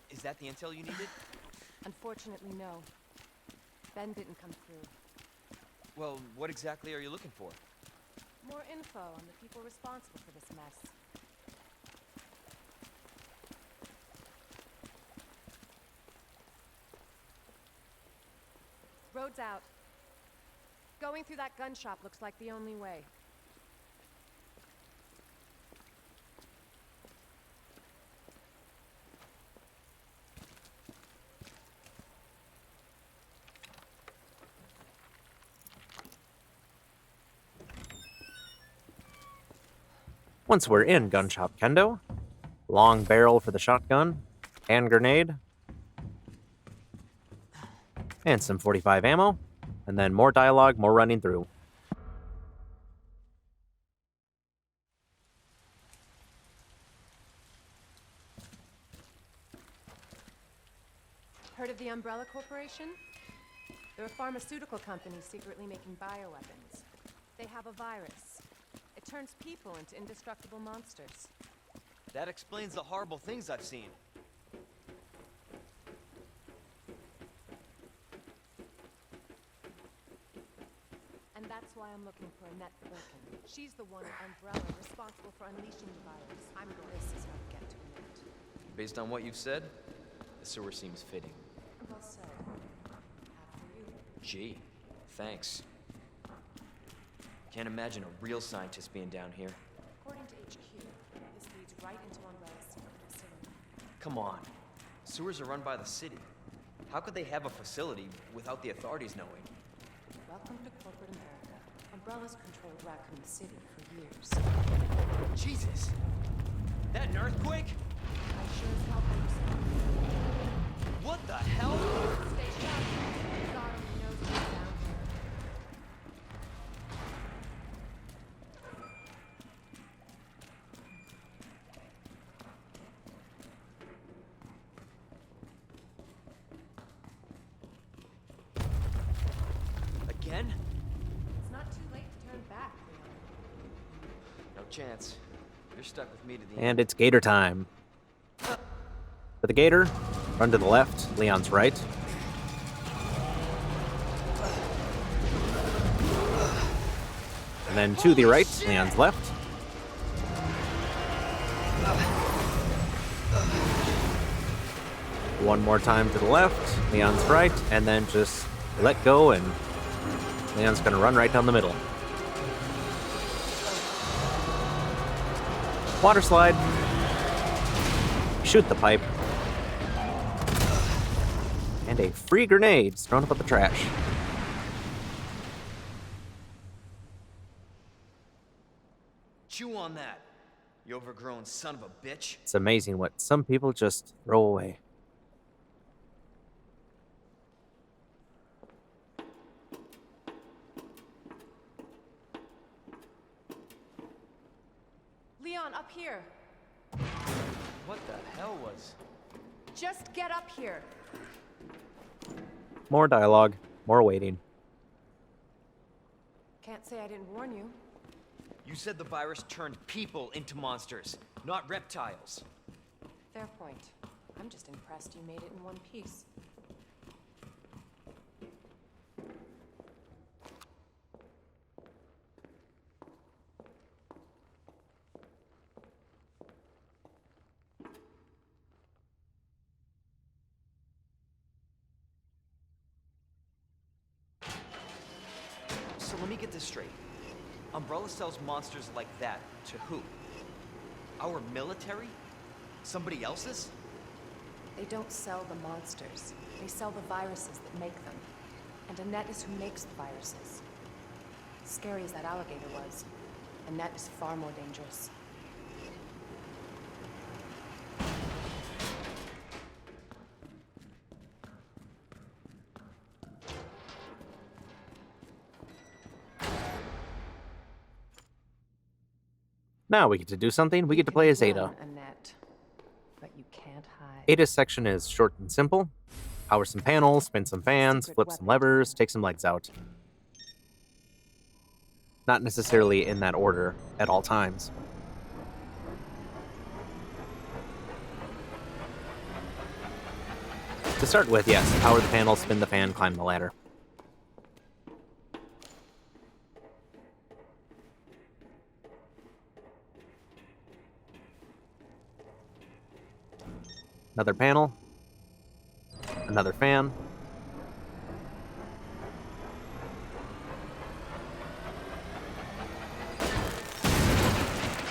Is that the intel you needed? Unfortunately, no. Ben didn't come through. Well, what exactly are you looking for? More info on the people responsible for this mess. Road's out. Going through that gun shop looks like the only way. Once we're in gun shop kendo, long barrel for the shotgun, hand grenade, and some 45 ammo, and then more dialogue, more running through. Heard of the Umbrella Corporation? They're a pharmaceutical company secretly making bioweapons. They have a virus. It turns people into indestructible monsters. That explains the horrible things I've seen. And that's why I'm looking for Annette Birkin. She's the one at Umbrella responsible for unleashing the virus. I'm going this is how we get to Annette. Based on what you've said, the sewer seems fitting. Well said. After you. Gee, thanks. Can't imagine a real scientist being down here. According to HQ, this leads right into Umbrella's secret facility. Come on. Sewers are run by the city. How could they have a facility without the authorities knowing? Welcome to corporate America. Umbrella's controlled Raccoon City for years. Jesus! That an earthquake? I sure as hell hope so. What the hell? Stay sharp. God only knows what's down here. Again? It's not too late to turn back, Leon. No chance. You're stuck with me to the And end. it's Gator time. For the Gator, run to the left, Leon's right. And then to the right, Leon's left. One more time to the left, Leon's right, and then just let go and Leon's gonna run right down the middle. Water slide. Shoot the pipe. And a free grenade thrown up at the trash. Chew on that, you overgrown son of a bitch. It's amazing what some people just throw away. Leon, up here. What the hell was... Just get up here. More dialogue, more waiting. Can't say I didn't warn you. You said the virus turned people into monsters, not reptiles. Fair point. I'm just impressed you made it in one piece. get this straight. Umbrella sells monsters like that to who? Our military? Somebody else's? They don't sell the monsters. They sell the viruses that make them. And Annette is who makes the viruses. Scary as that alligator was, Annette is far more dangerous. Now we get to do something. We get to play as Ada. Run, Annette, but you can't hide. Ada's section is short and simple. Power some panels, spin some fans, flip some levers, take some legs out. Not necessarily in that order at all times. To start with, yes, power the panel, spin the fan, climb the ladder. Another panel. Another fan.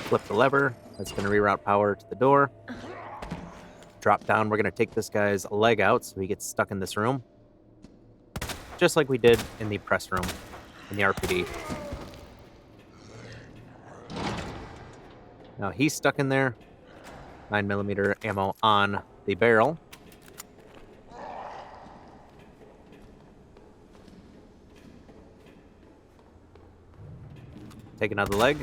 Flip the lever. That's going to reroute power to the door. Drop down. We're going to take this guy's leg out so he gets stuck in this room. Just like we did in the press room in the RPD. Now he's stuck in there. 9mm ammo on the barrel. Take another leg.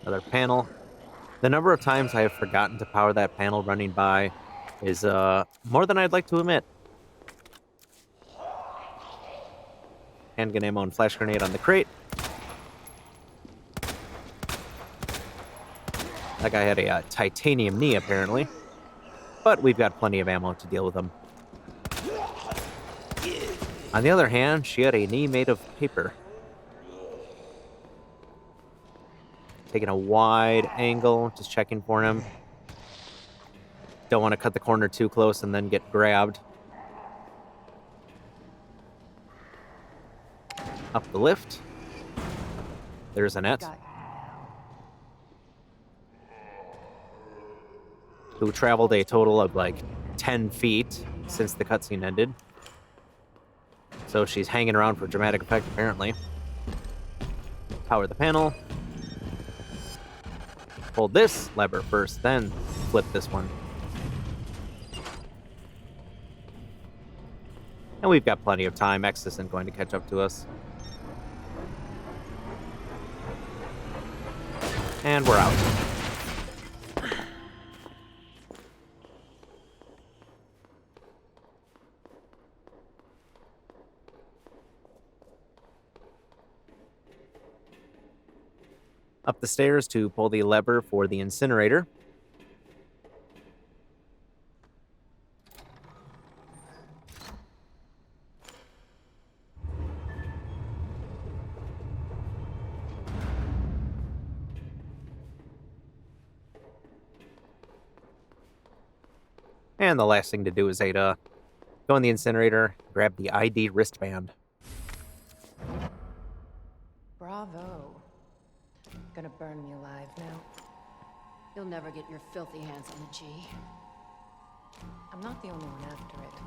Another panel. The number of times I have forgotten to power that panel running by is more than I'd like to admit. Handgun ammo and flash grenade on the crate. That guy had a titanium knee, apparently. But we've got plenty of ammo to deal with him. On the other hand, she had a knee made of paper. Taking a wide angle, just checking for him. Don't want to cut the corner too close and then get grabbed. Up the lift. There's Annette, who traveled a total of like 10 feet since the cutscene ended. So she's hanging around for dramatic effect, apparently. Power the panel. Hold this lever first, then flip this one. And we've got plenty of time. X isn't going to catch up to us. And we're out. Up the stairs to pull the lever for the incinerator. And the last thing to do is Ada go in the incinerator, grab the ID wristband. Bravo. Gonna burn me alive now. You'll never get your filthy hands on the G. I'm not the only one after it.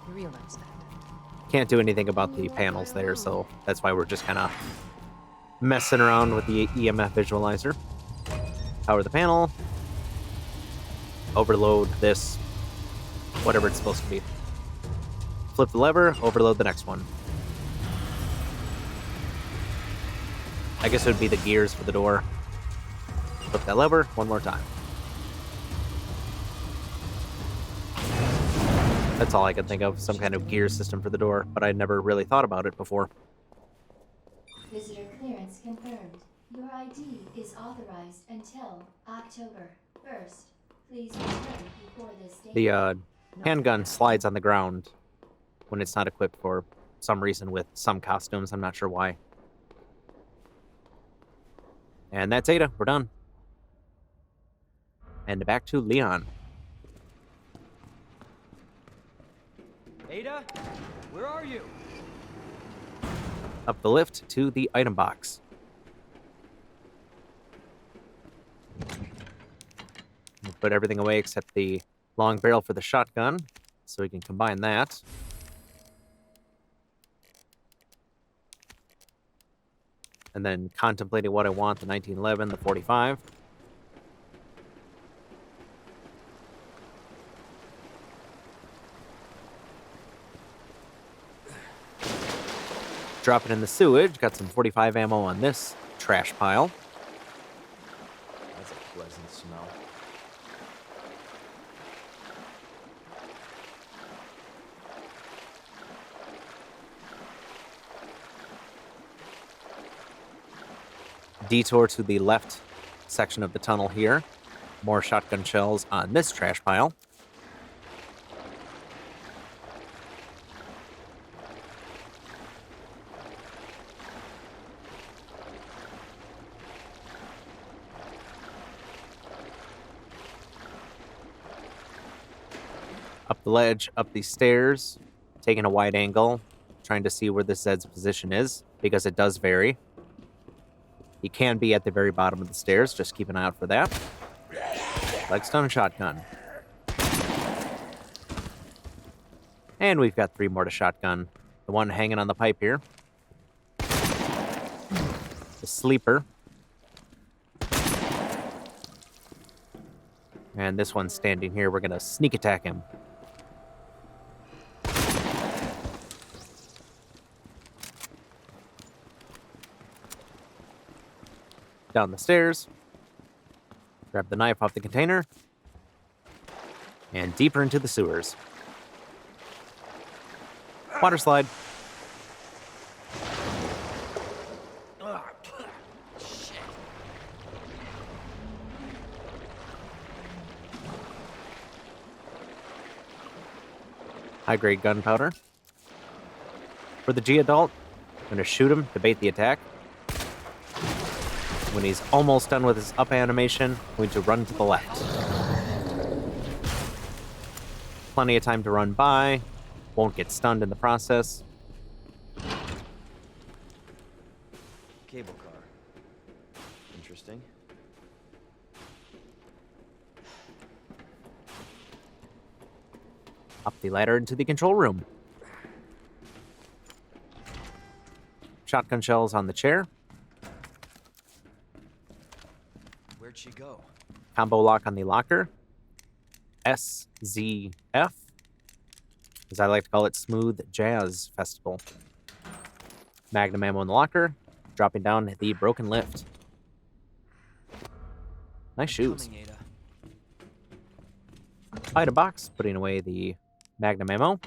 You realize that? Can't do anything about the panels there, so that's why we're just kind of messing around with the EMF visualizer. Power the panel. Overload this, whatever it's supposed to be. Flip the lever, overload the next one. I guess it would be the gears for the door. Flip that lever one more time. That's all I can think of, some kind of gear system for the door, but I never really thought about it before. Visitor clearance confirmed. Your ID is authorized until October 1st. Please return before this date. The handgun slides on the ground when it's not equipped for some reason with some costumes. I'm not sure why. And that's Ada. We're done. And back to Leon. Ada, where are you? Up the lift to the item box. We'll put everything away except the long barrel for the shotgun, so we can combine that. And then contemplating what I want, the 1911, the 45. Drop it in the sewage. Got some 45 ammo on this trash pile. That's a pleasant smell. Detour to the left section of the tunnel here. More shotgun shells on this trash pile. Up the ledge, up these stairs, taking a wide angle, trying to see where this Zed's position is, because it does vary. He can be at the very bottom of the stairs, just keep an eye out for that. Leg stun shotgun. And we've got 3 more to shotgun. The one hanging on the pipe here. The sleeper. And this one's standing here. We're going to sneak attack him. Down the stairs. Grab the knife off the container. And deeper into the sewers. Water slide. High-grade gunpowder. For the G-Adult, I'm going to shoot him to bait the attack. When he's almost done with his up animation, I'm going to run to the left. Plenty of time to run by. Won't get stunned in the process. Cable car. Interesting. Up the ladder into the control room. Shotgun shells on the chair. Where'd she go? Combo lock on the locker. SZF, as I like to call it, Smooth Jazz Festival. Magnum ammo in the locker. Dropping down the broken lift. Nice shoes. Coming, Ada. Item box, putting away the Magnum ammo.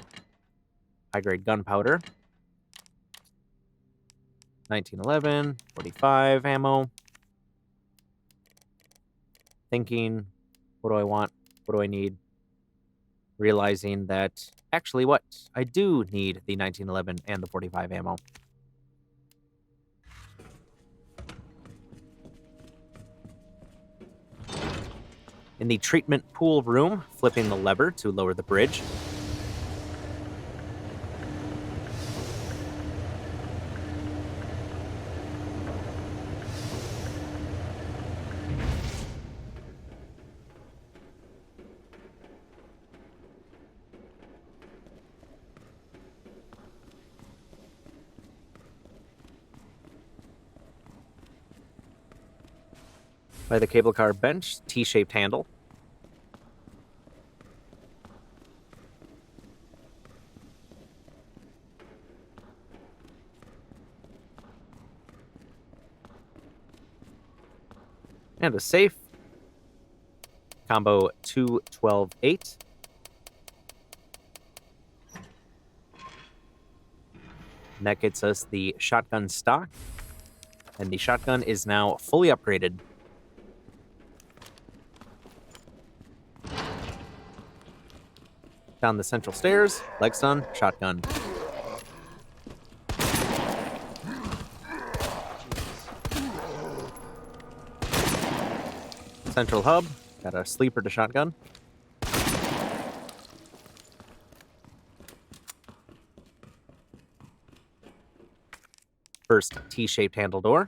High-grade gunpowder. 1911, 45 ammo. Thinking, what do I want? What do I need? Realizing that, actually, what? I do need the 1911 and the 45 ammo. In the treatment pool room, flipping the lever to lower the bridge. By the cable car bench, T-shaped handle. And a safe. Combo 212-8. And that gets us the shotgun stock. And the shotgun is now fully upgraded. Down the central stairs, leg stun, shotgun. Central hub. Got a sleeper to shotgun. First T-shaped handle door.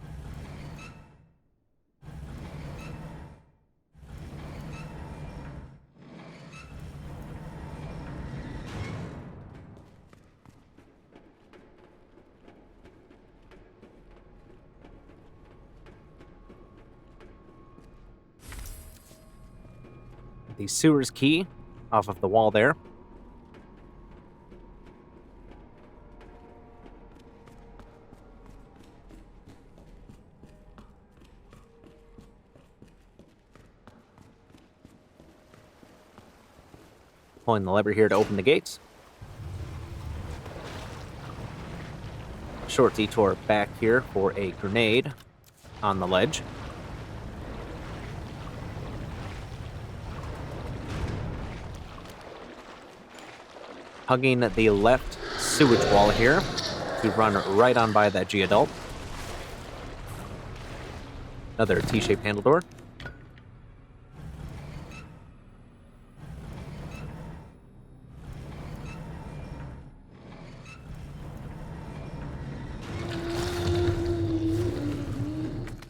The sewers key off of the wall there. Pulling the lever here to open the gates. Short detour back here for a grenade on the ledge. Hugging the left sewage wall here to run right on by that G-adult. Another T-shaped handle door.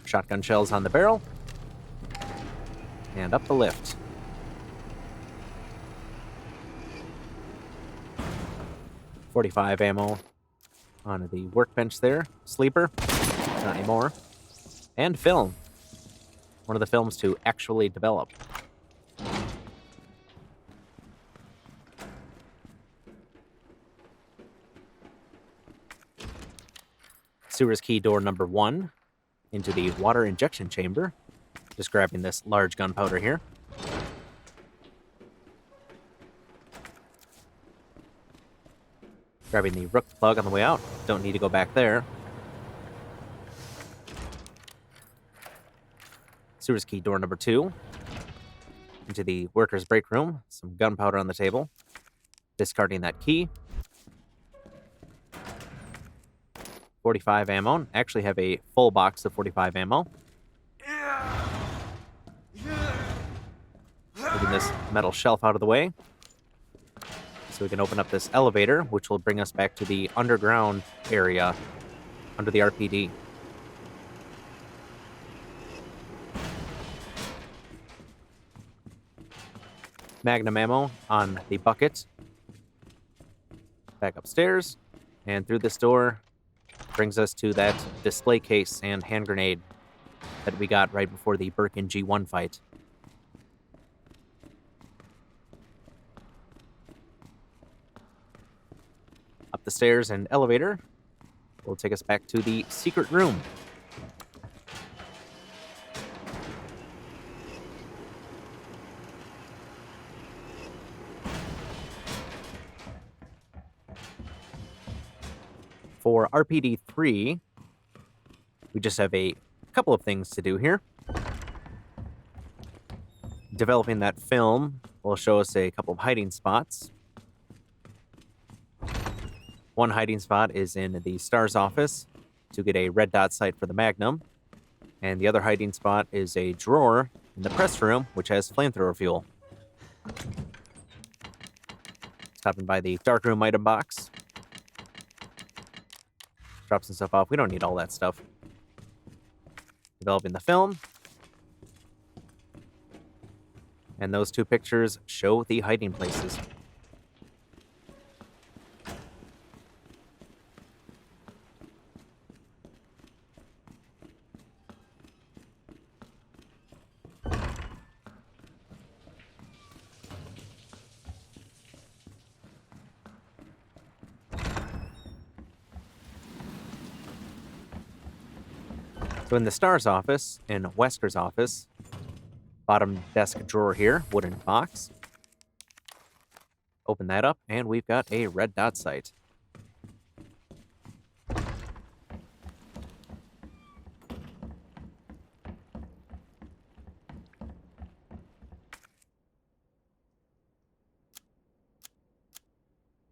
Shotgun shells on the barrel. And up the lift. .45 ammo on the workbench there. Sleeper. Not anymore. And film. One of the films to actually develop. Sewers key door number 1 into the water injection chamber. Just grabbing this large gunpowder here. Grabbing the rook plug on the way out. Don't need to go back there. Sewers key door number 2. Into the workers' break room. Some gunpowder on the table. Discarding that key. .45 ammo. Actually have a full box of .45 ammo. Moving this metal shelf out of the way. So we can open up this elevator, which will bring us back to the underground area under the RPD. Magnum ammo on the bucket. Back upstairs, and through this door brings us to that display case and hand grenade that we got right before the Birkin G1 fight. Up the stairs and elevator will take us back to the secret room. For RPD 3, we just have a couple of things to do here. Developing that film will show us a couple of hiding spots. One hiding spot is in the STARS office to get a red dot sight for the Magnum. And the other hiding spot is a drawer in the press room, which has flamethrower fuel. Stopping by the darkroom item box. Drop some stuff off. We don't need all that stuff. Developing the film. And those two pictures show the hiding places. So in the STARS office, in Wesker's office, bottom desk drawer here, wooden box. Open that up, and we've got a red dot sight.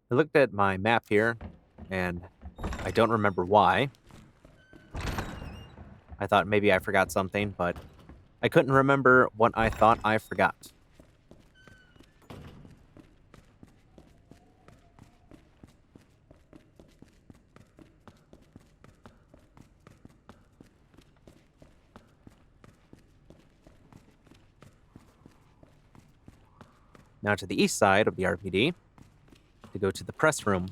I looked at my map here, and I don't remember why. I thought maybe I forgot something, but I couldn't remember what I thought I forgot. Now to the east side of the RPD to go to the press room.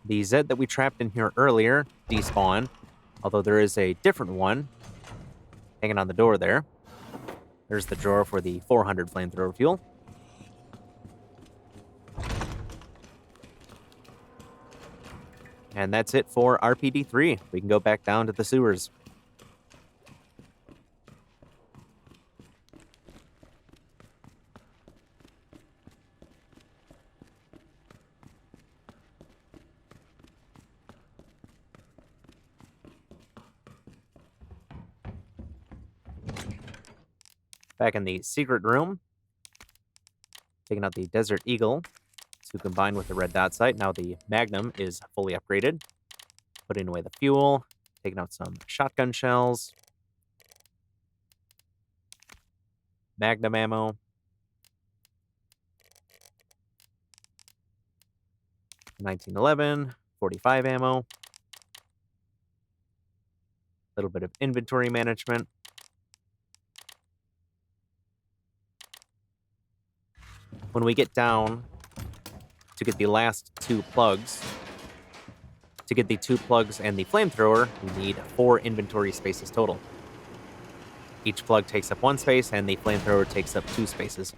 The Z that we trapped in here earlier despawned, although there is a different one hanging on the door there. There's the drawer for the 400 flamethrower fuel. And that's it for RPD 3. We can go back down to the sewers. Back in the secret room, taking out the Desert Eagle to combine with the red dot sight. Now the Magnum is fully upgraded. Putting away the fuel, taking out some shotgun shells, Magnum ammo, .1911, 45 ammo, a little bit of inventory management. When we get down to get the last two plugs, to get the two plugs and the flamethrower, we need 4 inventory spaces total. Each plug takes up 1 space, and the flamethrower takes up 2 spaces.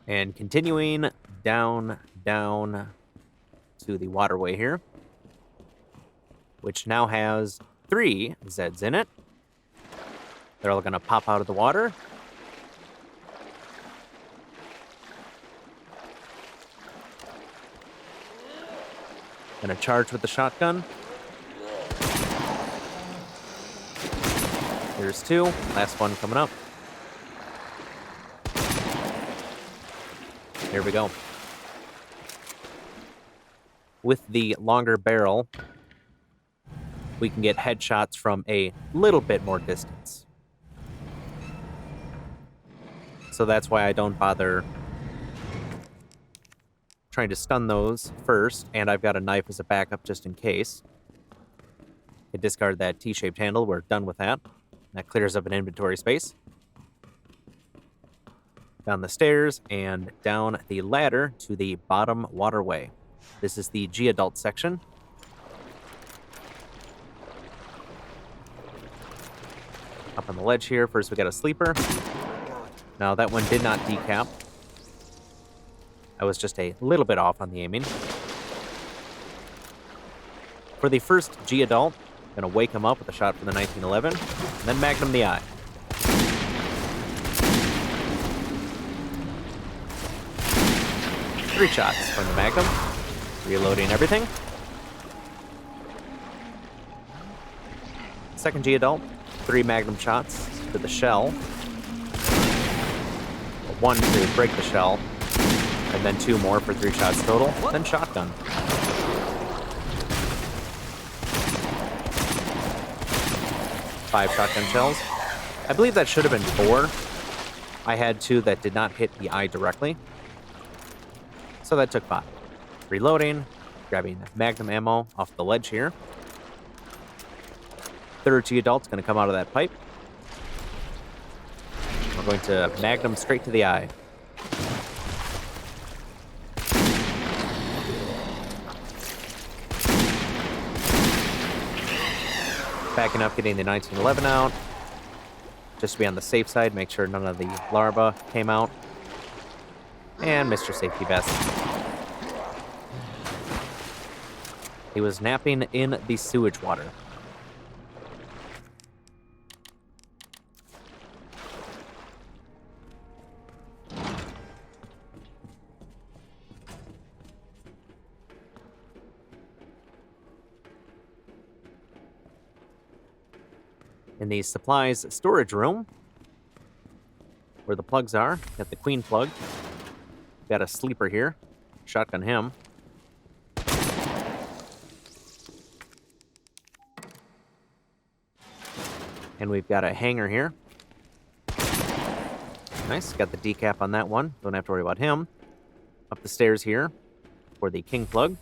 And continuing down to the waterway here, which now has 3 Zeds in it. They're all going to pop out of the water. Going to charge with the shotgun. Here's 2. Last one coming up. Here we go. With the longer barrel, we can get headshots from a little bit more distance. So that's why I don't bother trying to stun those first, and I've got a knife as a backup just in case. I discard that T-shaped handle. We're done with that. That clears up an inventory space. Down the stairs and down the ladder to the bottom waterway. This is the G-Adult section. Up on the ledge here, first we got a sleeper. Now that one did not decap. I was just a little bit off on the aiming. For the first G-Adult, I'm going to wake him up with a shot from the 1911, and then Magnum the eye. Three shots from the Magnum. Reloading everything. Second G-Adult, 3 Magnum shots to the shell. 1 to break the shell. And then 2 more for 3 shots total. Then shotgun. Five shotgun shells. I believe that should have been 4. I had 2 that did not hit the eye directly. So that took 5. Reloading, grabbing Magnum ammo off the ledge here. Third G-Adult's going to come out of that pipe. We're going to Magnum straight to the eye. Backing up, getting the 1911 out. Just to be on the safe side, make sure none of the larvae came out. And Mr. Safety Vest. He was napping in the sewage water. In the supplies storage room, where the plugs are, got the queen plug. Got a sleeper here. Shotgun him. And we've got a hanger here. Nice, got the decap on that one. Don't have to worry about him. Up the stairs here for the king plug.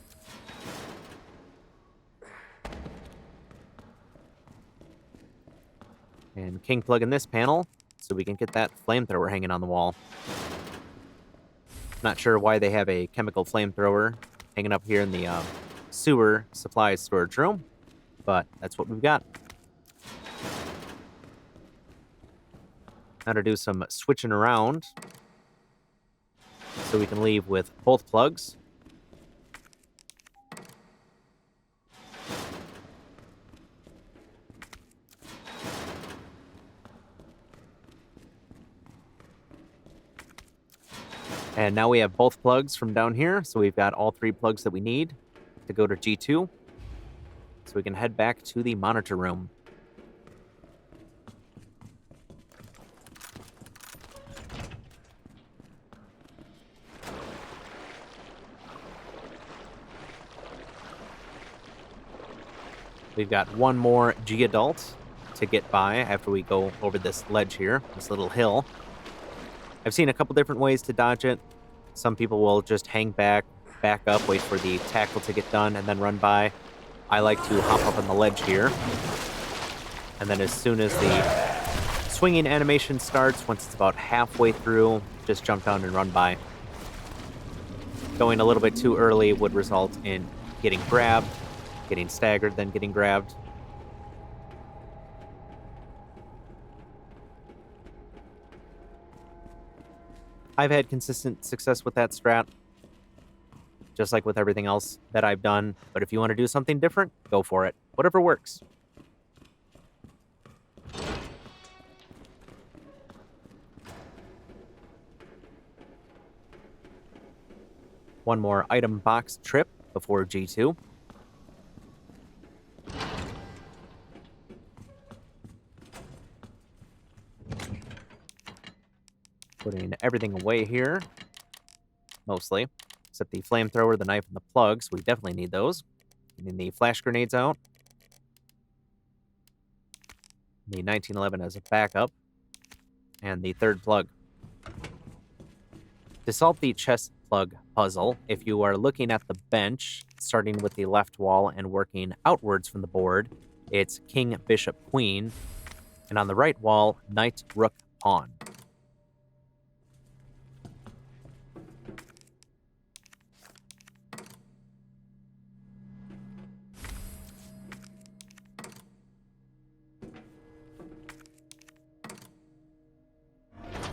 And king plug in this panel, so we can get that flamethrower hanging on the wall. Not sure why they have a chemical flamethrower hanging up here in the sewer supplies storage room, but that's what we've got. Now to do some switching around, so we can leave with both plugs. And now we have both plugs from down here, so we've got all 3 plugs that we need to go to G2. So we can head back to the monitor room. We've got one more G-Adult to get by after we go over this ledge here, this little hill. I've seen a couple different ways to dodge it. Some people will just hang back up, wait for the tackle to get done, and then run by. I like to hop up on the ledge here. And then as soon as the swinging animation starts, once it's about halfway through, just jump down and run by. Going a little bit too early would result in getting grabbed, getting staggered, then getting grabbed. I've had consistent success with that strat, just like with everything else that I've done. But if you want to do something different, go for it. Whatever works. One more item box trip before G2. Putting everything away here, mostly, except the flamethrower, the knife, and the plugs. We definitely need those. Getting the flash grenades out. The 1911 as a backup. And the third plug. To solve the chest plug puzzle, if you are looking at the bench, starting with the left wall and working outwards from the board, it's King, Bishop, Queen. And on the right wall, Knight, Rook, Pawn.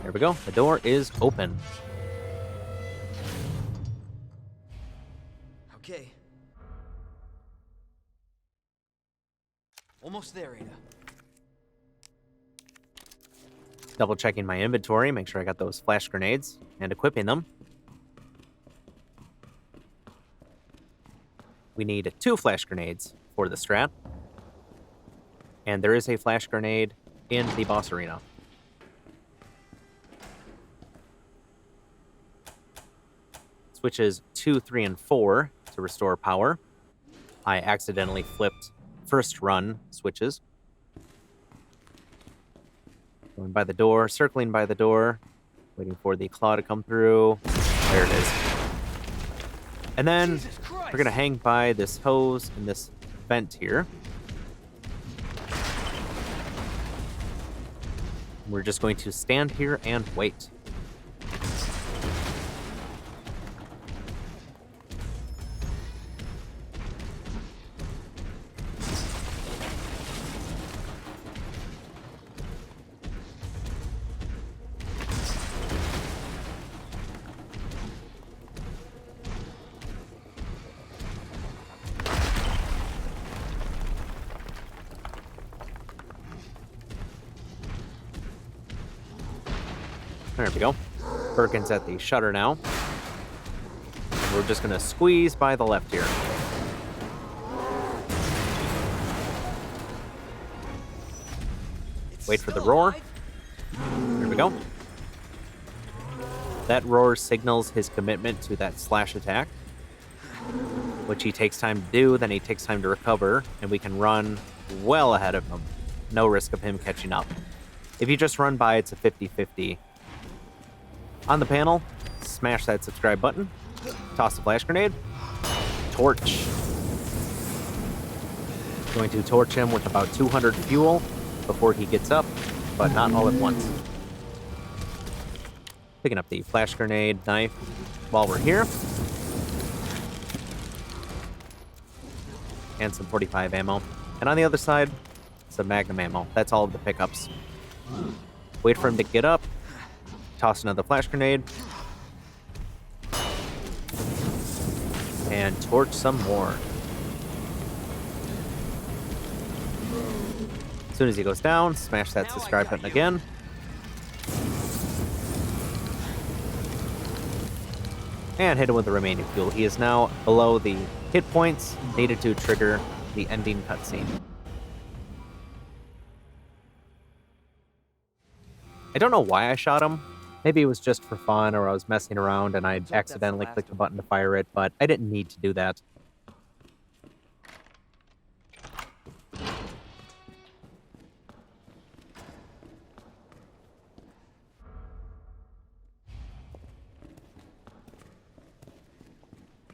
There we go. The door is open. Okay. Almost there, Ada. Double checking my inventory, make sure I got those flash grenades, and equipping them. We need 2 flash grenades for the strat. And there is a flash grenade in the boss arena. Switches 2, 3, and 4 to restore power. I accidentally flipped first run switches. Going by the door, circling by the door, waiting for the claw to come through. There it is. And then we're going to hang by this hose and this vent here. We're just going to stand here and wait. There we go. Birkin's at the shutter now. And we're just going to squeeze by the left here. Wait for the roar. There we go. That roar signals his commitment to that slash attack, which he takes time to do, then he takes time to recover, and we can run well ahead of him. No risk of him catching up. If you just run by, it's a 50-50. On the panel, smash that subscribe button, toss the flash grenade, torch. Going to torch him with about 200 fuel before he gets up, but not all at once. Picking up the flash grenade knife while we're here. And some 45 ammo. And on the other side, some Magnum ammo. That's all of the pickups. Wait for him to get up. Toss another flash grenade. And torch some more. As soon as he goes down, smash that subscribe button again. And hit him with the remaining fuel. He is now below the hit points needed to trigger the ending cutscene. I don't know why I shot him. Maybe it was just for fun, or I was messing around and I accidentally clicked the button to fire it, but I didn't need to do that.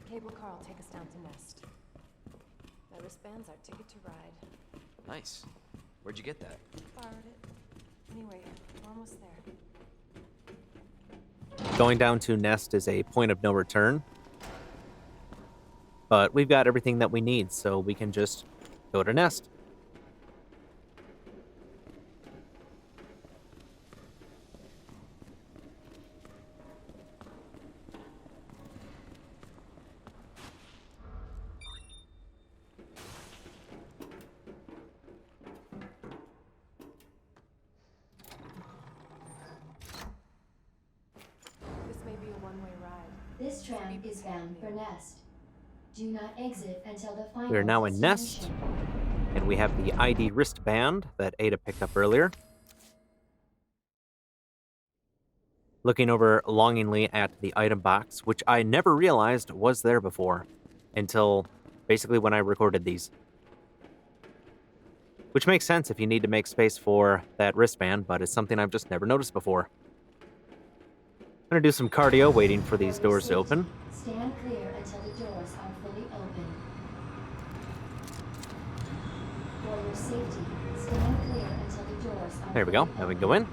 Cable car will take us down to Nest. My wristband's our ticket to ride. Nice. Where'd you get that? Borrowed it. Anyway, we're almost there. Going down to Nest is a point of no return. But we've got everything that we need, so we can just go to Nest. This tram is bound for Nest. Do not exit until the final We are now in Nest, destination. and we have the ID wristband that Ada picked up earlier. Looking over longingly at the item box, which I never realized was there before, until basically when I recorded these. Which makes sense if you need to make space for that wristband, but it's something I've just never noticed before. I'm gonna do some cardio waiting for these doors to open. Stand clear until the doors are fully open. For your safety, stand clear until the doors are There we go. fully Now we open. can go in.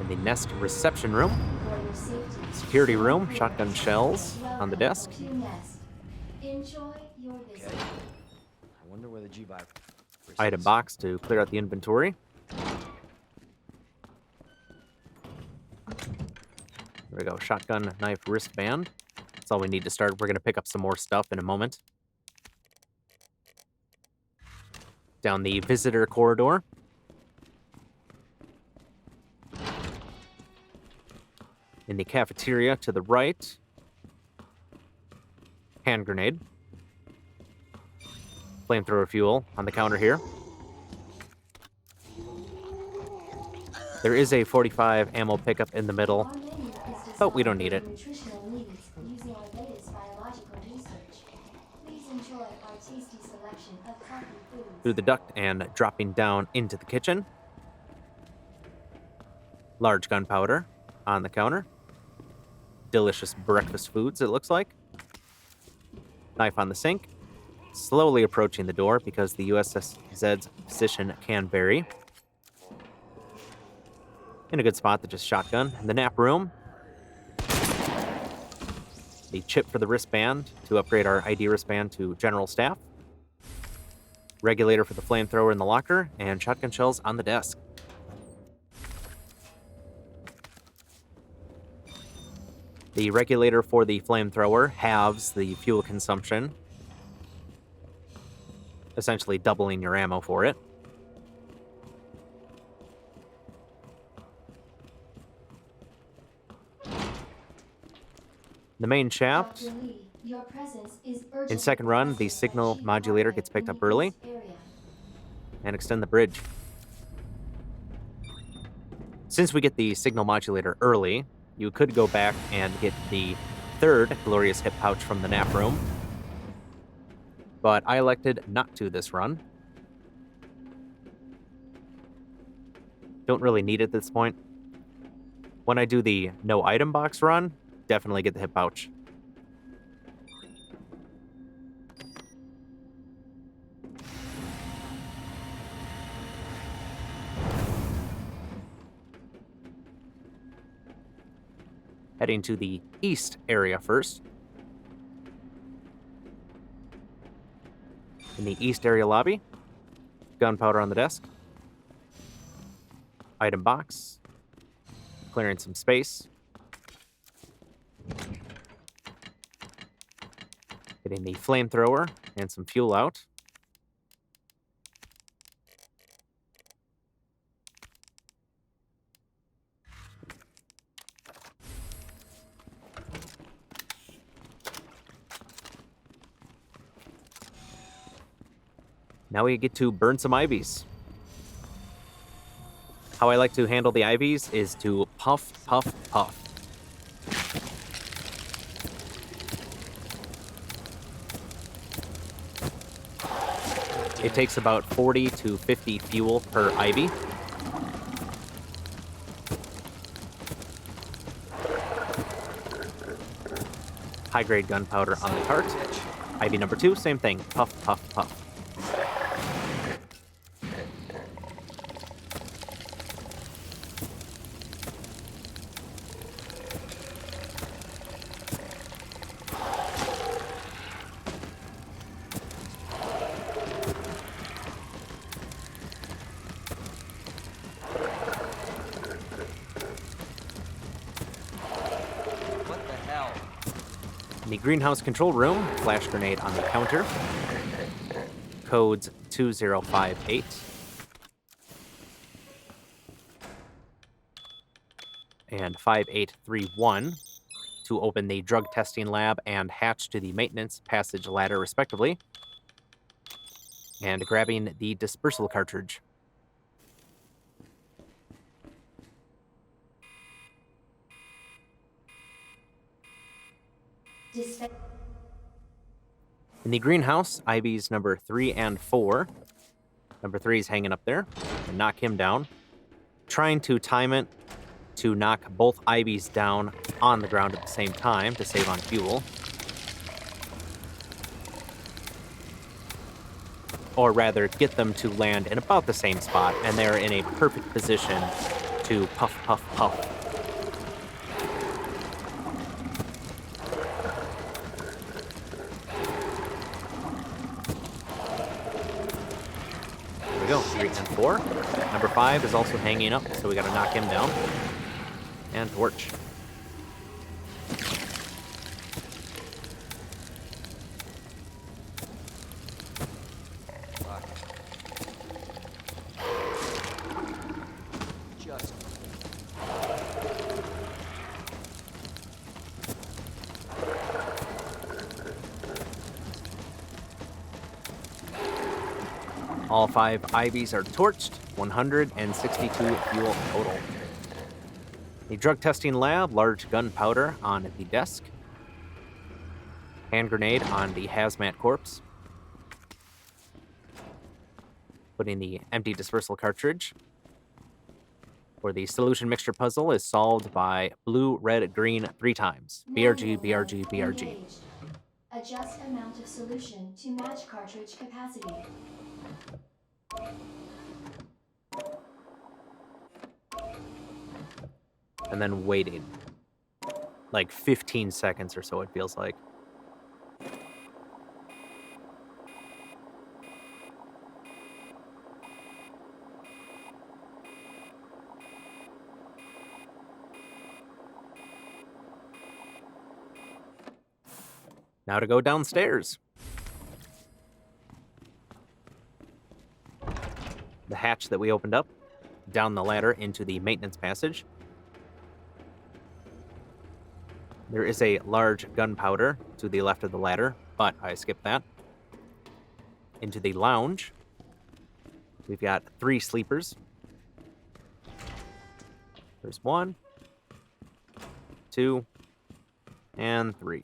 In the Nest reception room. For your safety, Security stand room, clear shotgun shells and on the welcome desk. to Nest. Enjoy your visit. I wonder where the G5 Item box to clear out the inventory. There we go. Shotgun, knife, wristband. That's all we need to start. We're going to pick up some more stuff in a moment. Down the visitor corridor. In the cafeteria to the right. Hand grenade. Flamethrower fuel on the counter here. There is a 45 ammo pickup in the middle, Our menu is but we don't designed need for it. nutritional needs using our latest biological research. Please enjoy our tasty selection of healthy foods. Through the duct and dropping down into the kitchen. Large gunpowder on the counter. Delicious breakfast foods, it looks like. Knife on the sink. Slowly approaching the door because the USSZ's position can vary. In a good spot to just shotgun. In the nap room. The chip for the wristband to upgrade our ID wristband to general staff. Regulator for the flamethrower in the locker, and shotgun shells on the desk. The regulator for the flamethrower halves the fuel consumption, essentially doubling your ammo for it. The main shaft. Dr. Lee, your presence is urgently In second run, the requested by signal Chief modulator Martin gets picked in up the early. East area. And extend the bridge. Since we get the signal modulator early, you could go back and get the third glorious hip pouch from the nap room. But I elected not to this run. Don't really need it at this point. When I do the no item box run, definitely get the hip pouch. Heading to the east area first. In the east area lobby, gunpowder on the desk. Item box. Clearing some space. Getting the flamethrower and some fuel out. Now we get to burn some IVs. How I like to handle the IVs is to puff, puff, puff. It takes about 40 to 50 fuel per IV. High-grade gunpowder on the cart. IV number 2, same thing. Puff, puff, puff. What the hell? In the greenhouse control room, flash grenade on the counter. Codes 2058. And 5831 to open the drug testing lab and hatch to the maintenance passage ladder, respectively. And grabbing the dispersal cartridge. In the greenhouse, IVs number 3 and 4. Number 3 is hanging up there. And knock him down. Trying to time it to knock both IVs down on the ground at the same time to save on fuel. Or rather, get them to land in about the same spot, and they're in a perfect position to puff, puff, puff. There we go, 3 and 4. Number 5 is also hanging up, so we gotta knock him down. And torch. Fuck. Just. All 5 IVs are torched, 162 fuel total. The drug testing lab, large gunpowder on the desk. Hand grenade on the hazmat corpse. Putting the empty dispersal cartridge. Where the solution mixture puzzle is solved by blue, red, green 3 times. BRG, BRG, BRG. Engaged. Adjust amount of solution to match cartridge capacity. And then waiting. Like 15 seconds or so, it feels like. Now to go downstairs. The hatch that we opened up, down the ladder into the maintenance passage. There is a large gunpowder to the left of the ladder, but I skipped that. Into the lounge, we've got 3 sleepers. There's 1, 2, and 3.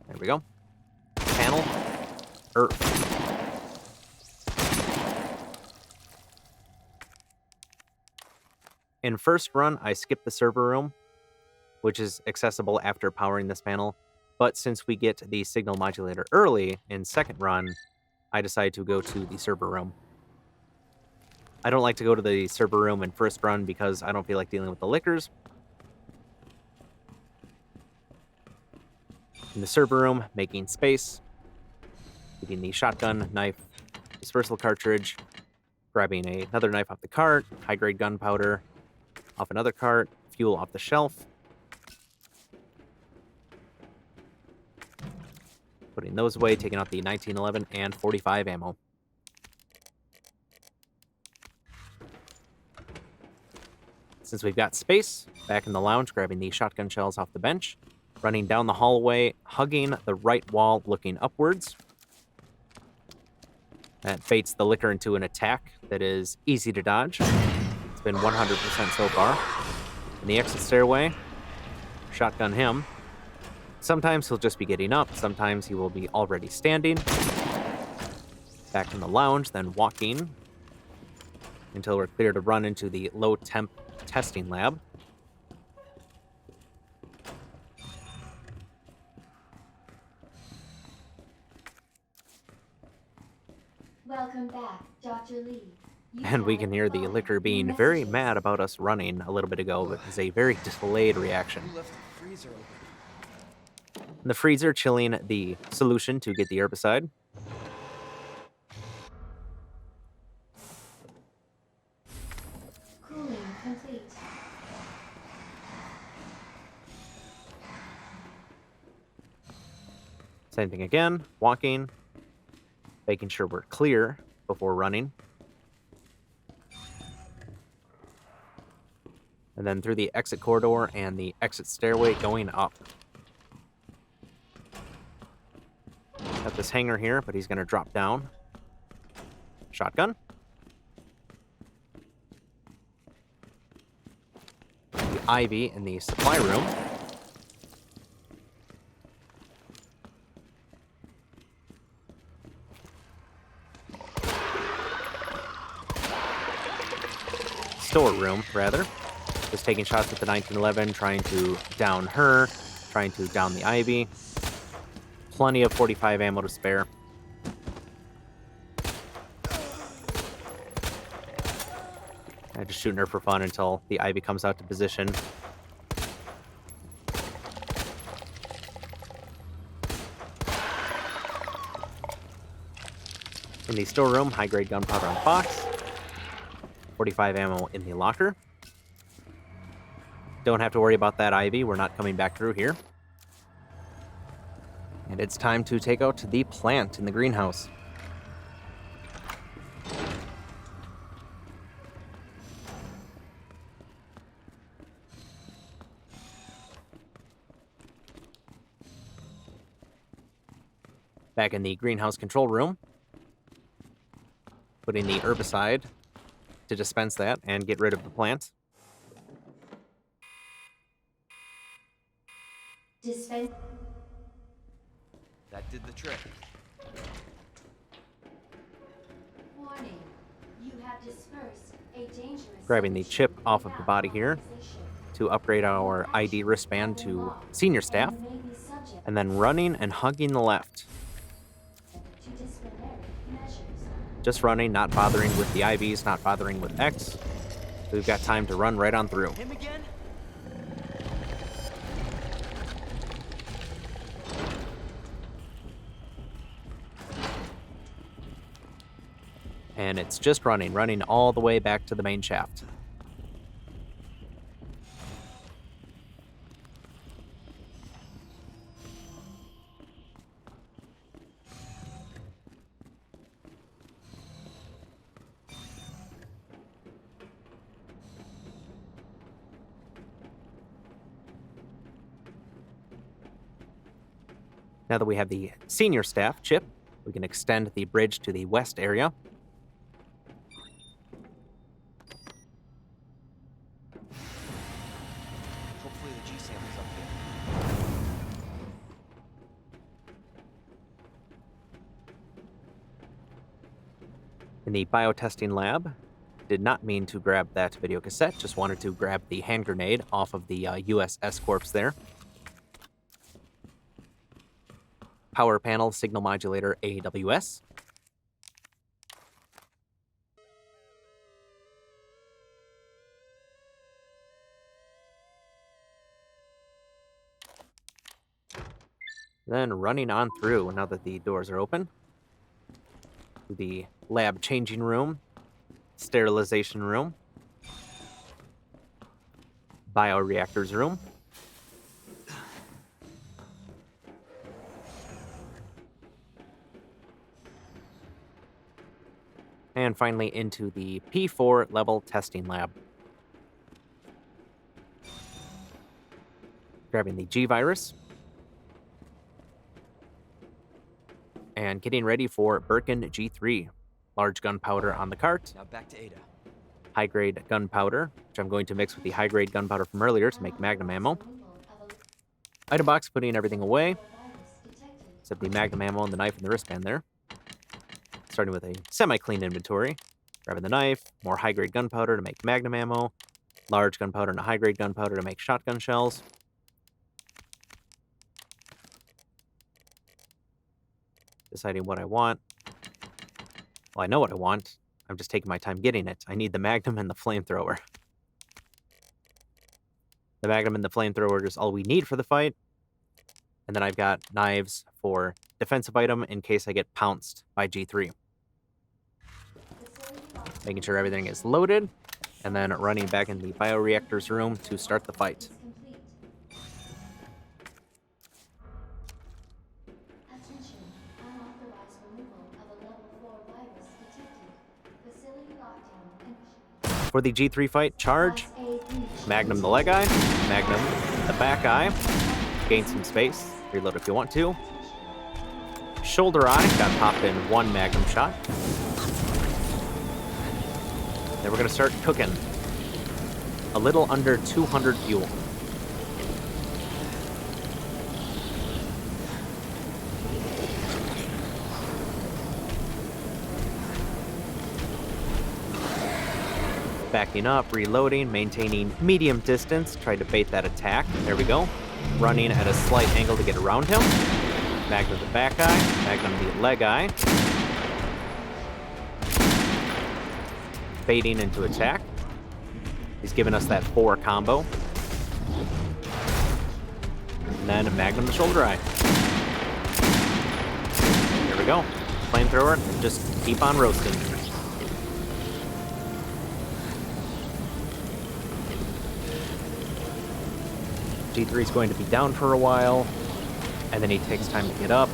There we go. Panel. Earth. In first run, I skipped the server room, which is accessible after powering this panel. But since we get the signal modulator early in second run, I decided to go to the server room. I don't like to go to the server room in first run because I don't feel like dealing with the lickers. In the server room, making space, getting the shotgun, knife, dispersal cartridge, grabbing another knife off the cart, high-grade gunpowder off another cart, fuel off the shelf, putting those away, taking out the 1911 and 45 ammo. Since we've got space, back in the lounge, grabbing the shotgun shells off the bench, running down the hallway, hugging the right wall, looking upwards. That baits the licker into an attack that is easy to dodge. It's been 100% so far. In the exit stairway, shotgun him. Sometimes he'll just be getting up, sometimes he will be already standing. Back in the lounge, then walking until we're clear to run into the low temp testing lab. Welcome back, Dr. Lee. And we can hear the licker being very mad about us running a little bit ago, but it's a very delayed reaction. Who left the freezer open? The freezer chilling the solution to get the herbicide. Cooling complete. Same thing again, walking, making sure we're clear before running. And then through the exit corridor and the exit stairway going up. Got this hanger here, but he's going to drop down. Shotgun. The Ivy in the supply room. Storeroom, rather. Just taking shots with the 1911, trying to down her, trying to down the Ivy. Plenty of 45 ammo to spare. I'm just shooting her for fun until the Ivy comes out to position. In the storeroom, high-grade gunpowder on the box. 45 ammo in the locker. Don't have to worry about that Ivy. We're not coming back through here. And it's time to take out the plant in the greenhouse. Back in the greenhouse control room. Putting the herbicide to dispense that and get rid of the plant. Dispense. That did the trick. Warning. You have dispersed a dangerous. Grabbing the chip off of the body here to upgrade our ID wristband to senior staff. And then running and hugging the left. To disciplinary measures. Just running, not bothering with the IVs, not bothering with X. We've got time to run right on through. Him again? And it's just running all the way back to the main shaft. Now that we have the senior staff chip, we can extend the bridge to the west area. Hopefully the G sample's up here. In the biotesting lab, did not mean to grab that video cassette, just wanted to grab the hand grenade off of the USS Corpse there. Power panel, signal modulator, AWS. Then running on through, now that the doors are open, to the lab changing room, sterilization room, bioreactors room, and finally into the P4 level testing lab. Grabbing the G virus, and getting ready for Birkin G3. Large gunpowder on the cart, Now back to Ada. high-grade gunpowder, which I'm going to mix with the high-grade gunpowder from earlier to make Magnum ammo. Item box, putting everything away, except the Magnum ammo and the knife and the wristband there. Starting with a semi-clean inventory. Grabbing the knife, more high-grade gunpowder to make Magnum ammo, large gunpowder and a high-grade gunpowder to make shotgun shells. Deciding what I want. Well, I know what I want. I'm just taking my time getting it. I need the Magnum and the Flamethrower. The Magnum and the Flamethrower are just all we need for the fight. And then I've got knives for defensive item in case I get pounced by G3. Making sure everything is loaded, and then running back in the bioreactors room to start the fight. Attention, unauthorized removal of a level 4 virus detected. Facility lockdown. For the G3 fight, charge, Magnum the leg eye, Magnum the back eye, gain some space, reload if you want to. Shoulder eye, got popped in one Magnum shot. Then we're gonna start cooking. A little under 200 fuel. Backing up, reloading, maintaining medium distance. Tried to bait that attack. There we go. Running at a slight angle to get around him. Magnum the back eye, Magnum the leg eye. Baiting into attack. He's giving us that 4 combo. And then a Magnum the shoulder eye. There we go. Flamethrower, and just keep on roasting. G3 is going to be down for a while, and then he takes time to get up,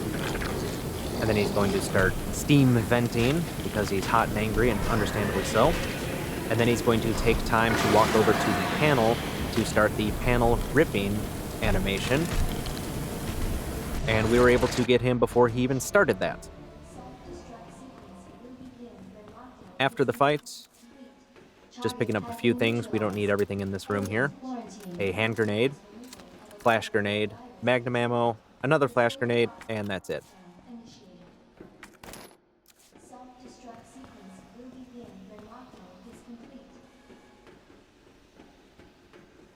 and then he's going to start steam venting because he's hot and angry, and understandably so. And then he's going to take time to walk over to the panel to start the panel ripping animation. And we were able to get him before he even started that. After the fight, just picking up a few things. We don't need everything in this room here. A hand grenade, flash grenade, Magnum ammo, another flash grenade, and that's it. Self-destruct sequence will begin when lockdown is complete.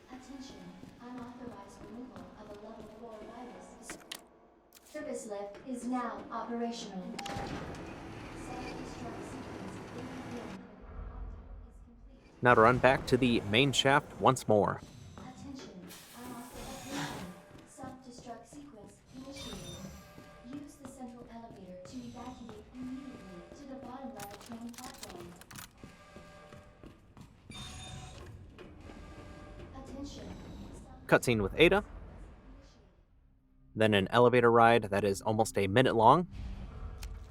Attention, unauthorized removal of a level 4 virus. Service lift is now operational. Self-destruct sequence will begin when lockdown is complete. Now to run back to the main shaft once more. Attention, unauthorized self-destruct sequence initiated. Use the central elevator to evacuate immediately to the bottom level train platform. Attention. Cutscene with Ada. Then an elevator ride that is almost a minute long.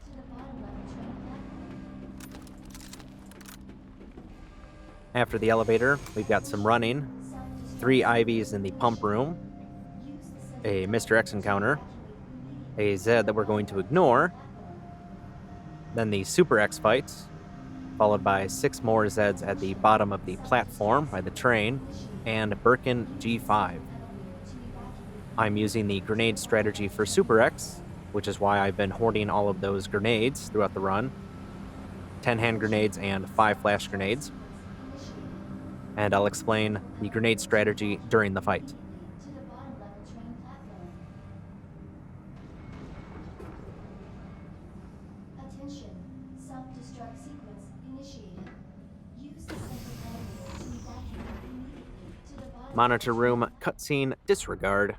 To the bottom level train platform. After the elevator, we've got some running, 3 IVs in the pump room, a Mr. X encounter, a Z that we're going to ignore. Then the Super X fight, followed by 6 more Zs at the bottom of the platform by the train, and Birkin G5. I'm using the grenade strategy for Super X, which is why I've been hoarding all of those grenades throughout the run. 10 hand grenades and 5 flash grenades. And I'll explain the grenade strategy during the fight. To the bottom level train platform. Attention. Self-destruct sequence initiated. Use the central elevator to evacuate immediately to the bottom Monitor room, cutscene, disregard.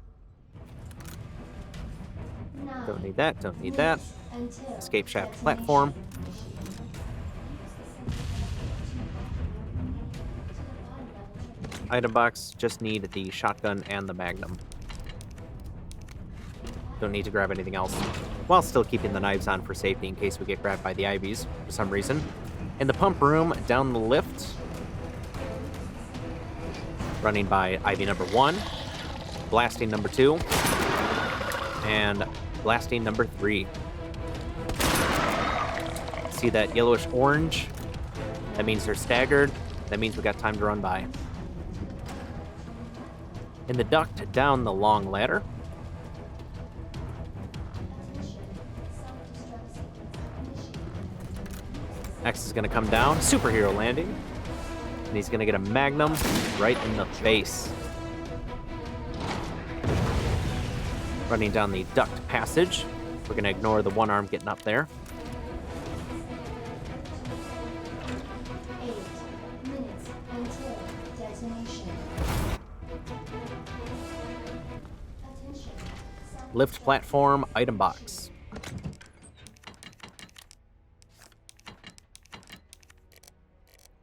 level. Don't need that, don't need that. Until Escape shaft detonation. platform. Use the central elevator to evacuate immediately to the bottom level train. Item box, just need the shotgun and the Magnum. Don't need to grab anything else, while still keeping the knives on for safety in case we get grabbed by the IVs for some reason. In the pump room, down the lift, running by IV number 1, blasting number 2, and blasting number 3. See that yellowish orange? That means they're staggered. That means we got time to run by. In the duct, down the long ladder. Attention. Self-destruct sequence initiated. X is going to come down, superhero landing, and he's going to get a Magnum right in the face. Running down the duct passage. We're going to ignore the one arm getting up there. 8 minutes until detonation. Attention. Lift platform, item box.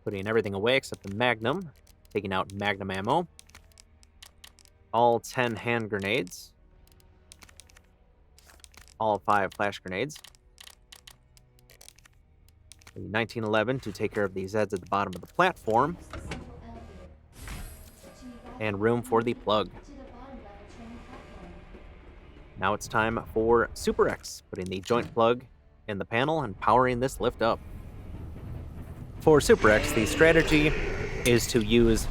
Putting everything away except the Magnum. Taking out Magnum ammo. All 10 hand grenades. All 5 flash grenades. The 1911 to take care of the Zs at the bottom of the platform. Use the central elevator to evacuate And room for the plug. to the bottom level train platform. Now it's time for Super X, putting the joint plug in the panel and powering this lift up. For Super X, the strategy is to use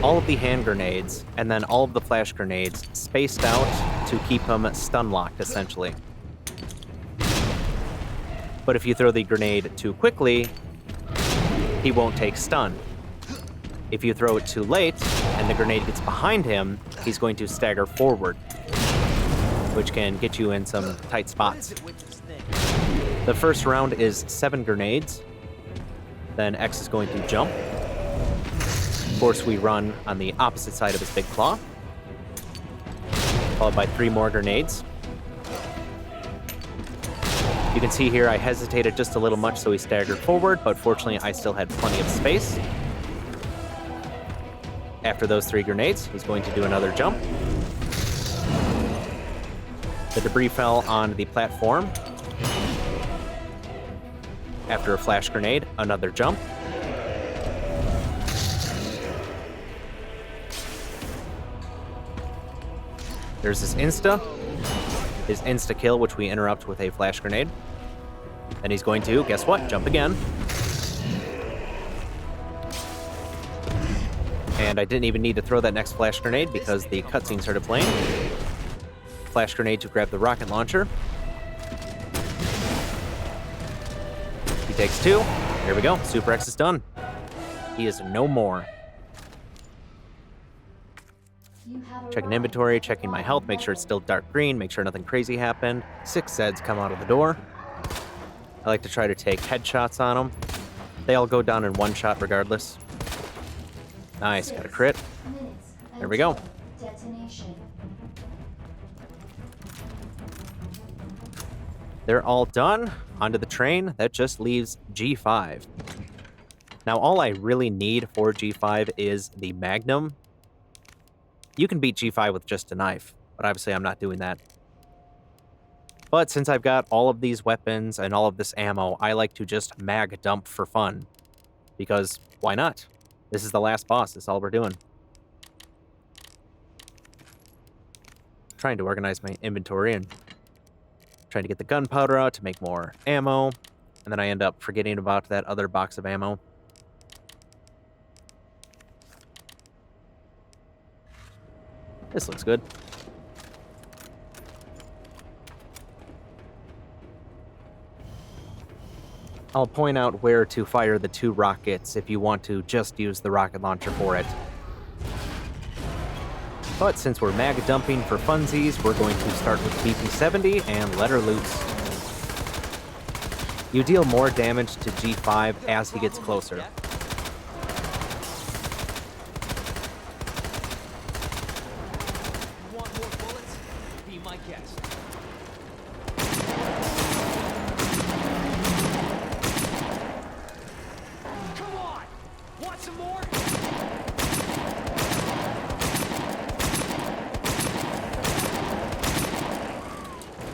all of the hand grenades and then all of the flash grenades spaced out to keep them stun locked, essentially. But if you throw the grenade too quickly, he won't take stun. If you throw it too late and the grenade gets behind him, he's going to stagger forward, which can get you in some tight spots. The first round is 7 grenades. Then X is going to jump. Of course, we run on the opposite side of his big claw, followed by 3 more grenades. You can see here I hesitated just a little much, so he staggered forward, but fortunately I still had plenty of space. After those 3 grenades, he's going to do another jump. The debris fell on the platform. After a flash grenade, another jump. There's his insta kill, which we interrupt with a flash grenade. Then he's going to, guess what, jump again. And I didn't even need to throw that next flash grenade because the cutscene started playing. Flash grenade to grab the rocket launcher. He takes 2. There we go. Super X is done. He is no more. You have Checking arrived inventory, at the checking my bottom health, make sure level. it's still dark green, make sure nothing crazy happened. 6 Zeds come out of the door. I like to try to take headshots on them. They all go down in one shot regardless. Nice, got a crit. Minutes There we go. until detonation. They're all done. Onto the train. That just leaves G5. Now, all I really need for G5 is the Magnum. You can beat G5 with just a knife, but obviously I'm not doing that. But since I've got all of these weapons and all of this ammo, I like to just mag dump for fun. Because why not? This is the last boss. That's all we're doing. Trying to organize my inventory and trying to get the gunpowder out to make more ammo, and then I end up forgetting about that other box of ammo. This looks good. I'll point out where to fire the 2 rockets if you want to just use the rocket launcher for it. But since we're mag dumping for funsies, we're going to start with BP-70 and let her loose. You deal more damage to G5 as he gets closer. You want more bullets? Be my guest. Come on! Want some more?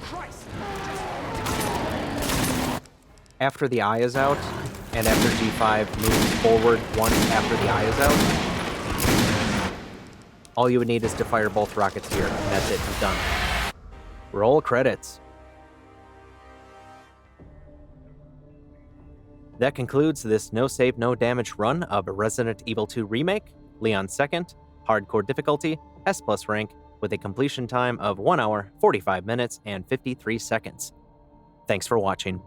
Christ! After the eye is out, and after G5 moves forward once after the eye is out, all you would need is to fire both rockets here, and that's it, you're done. Roll credits. That concludes this no save, no damage run of Resident Evil 2 Remake, Leon's Second, Hardcore difficulty, S+ rank, with a completion time of 1 hour, 45 minutes, and 53 seconds. Thanks for watching.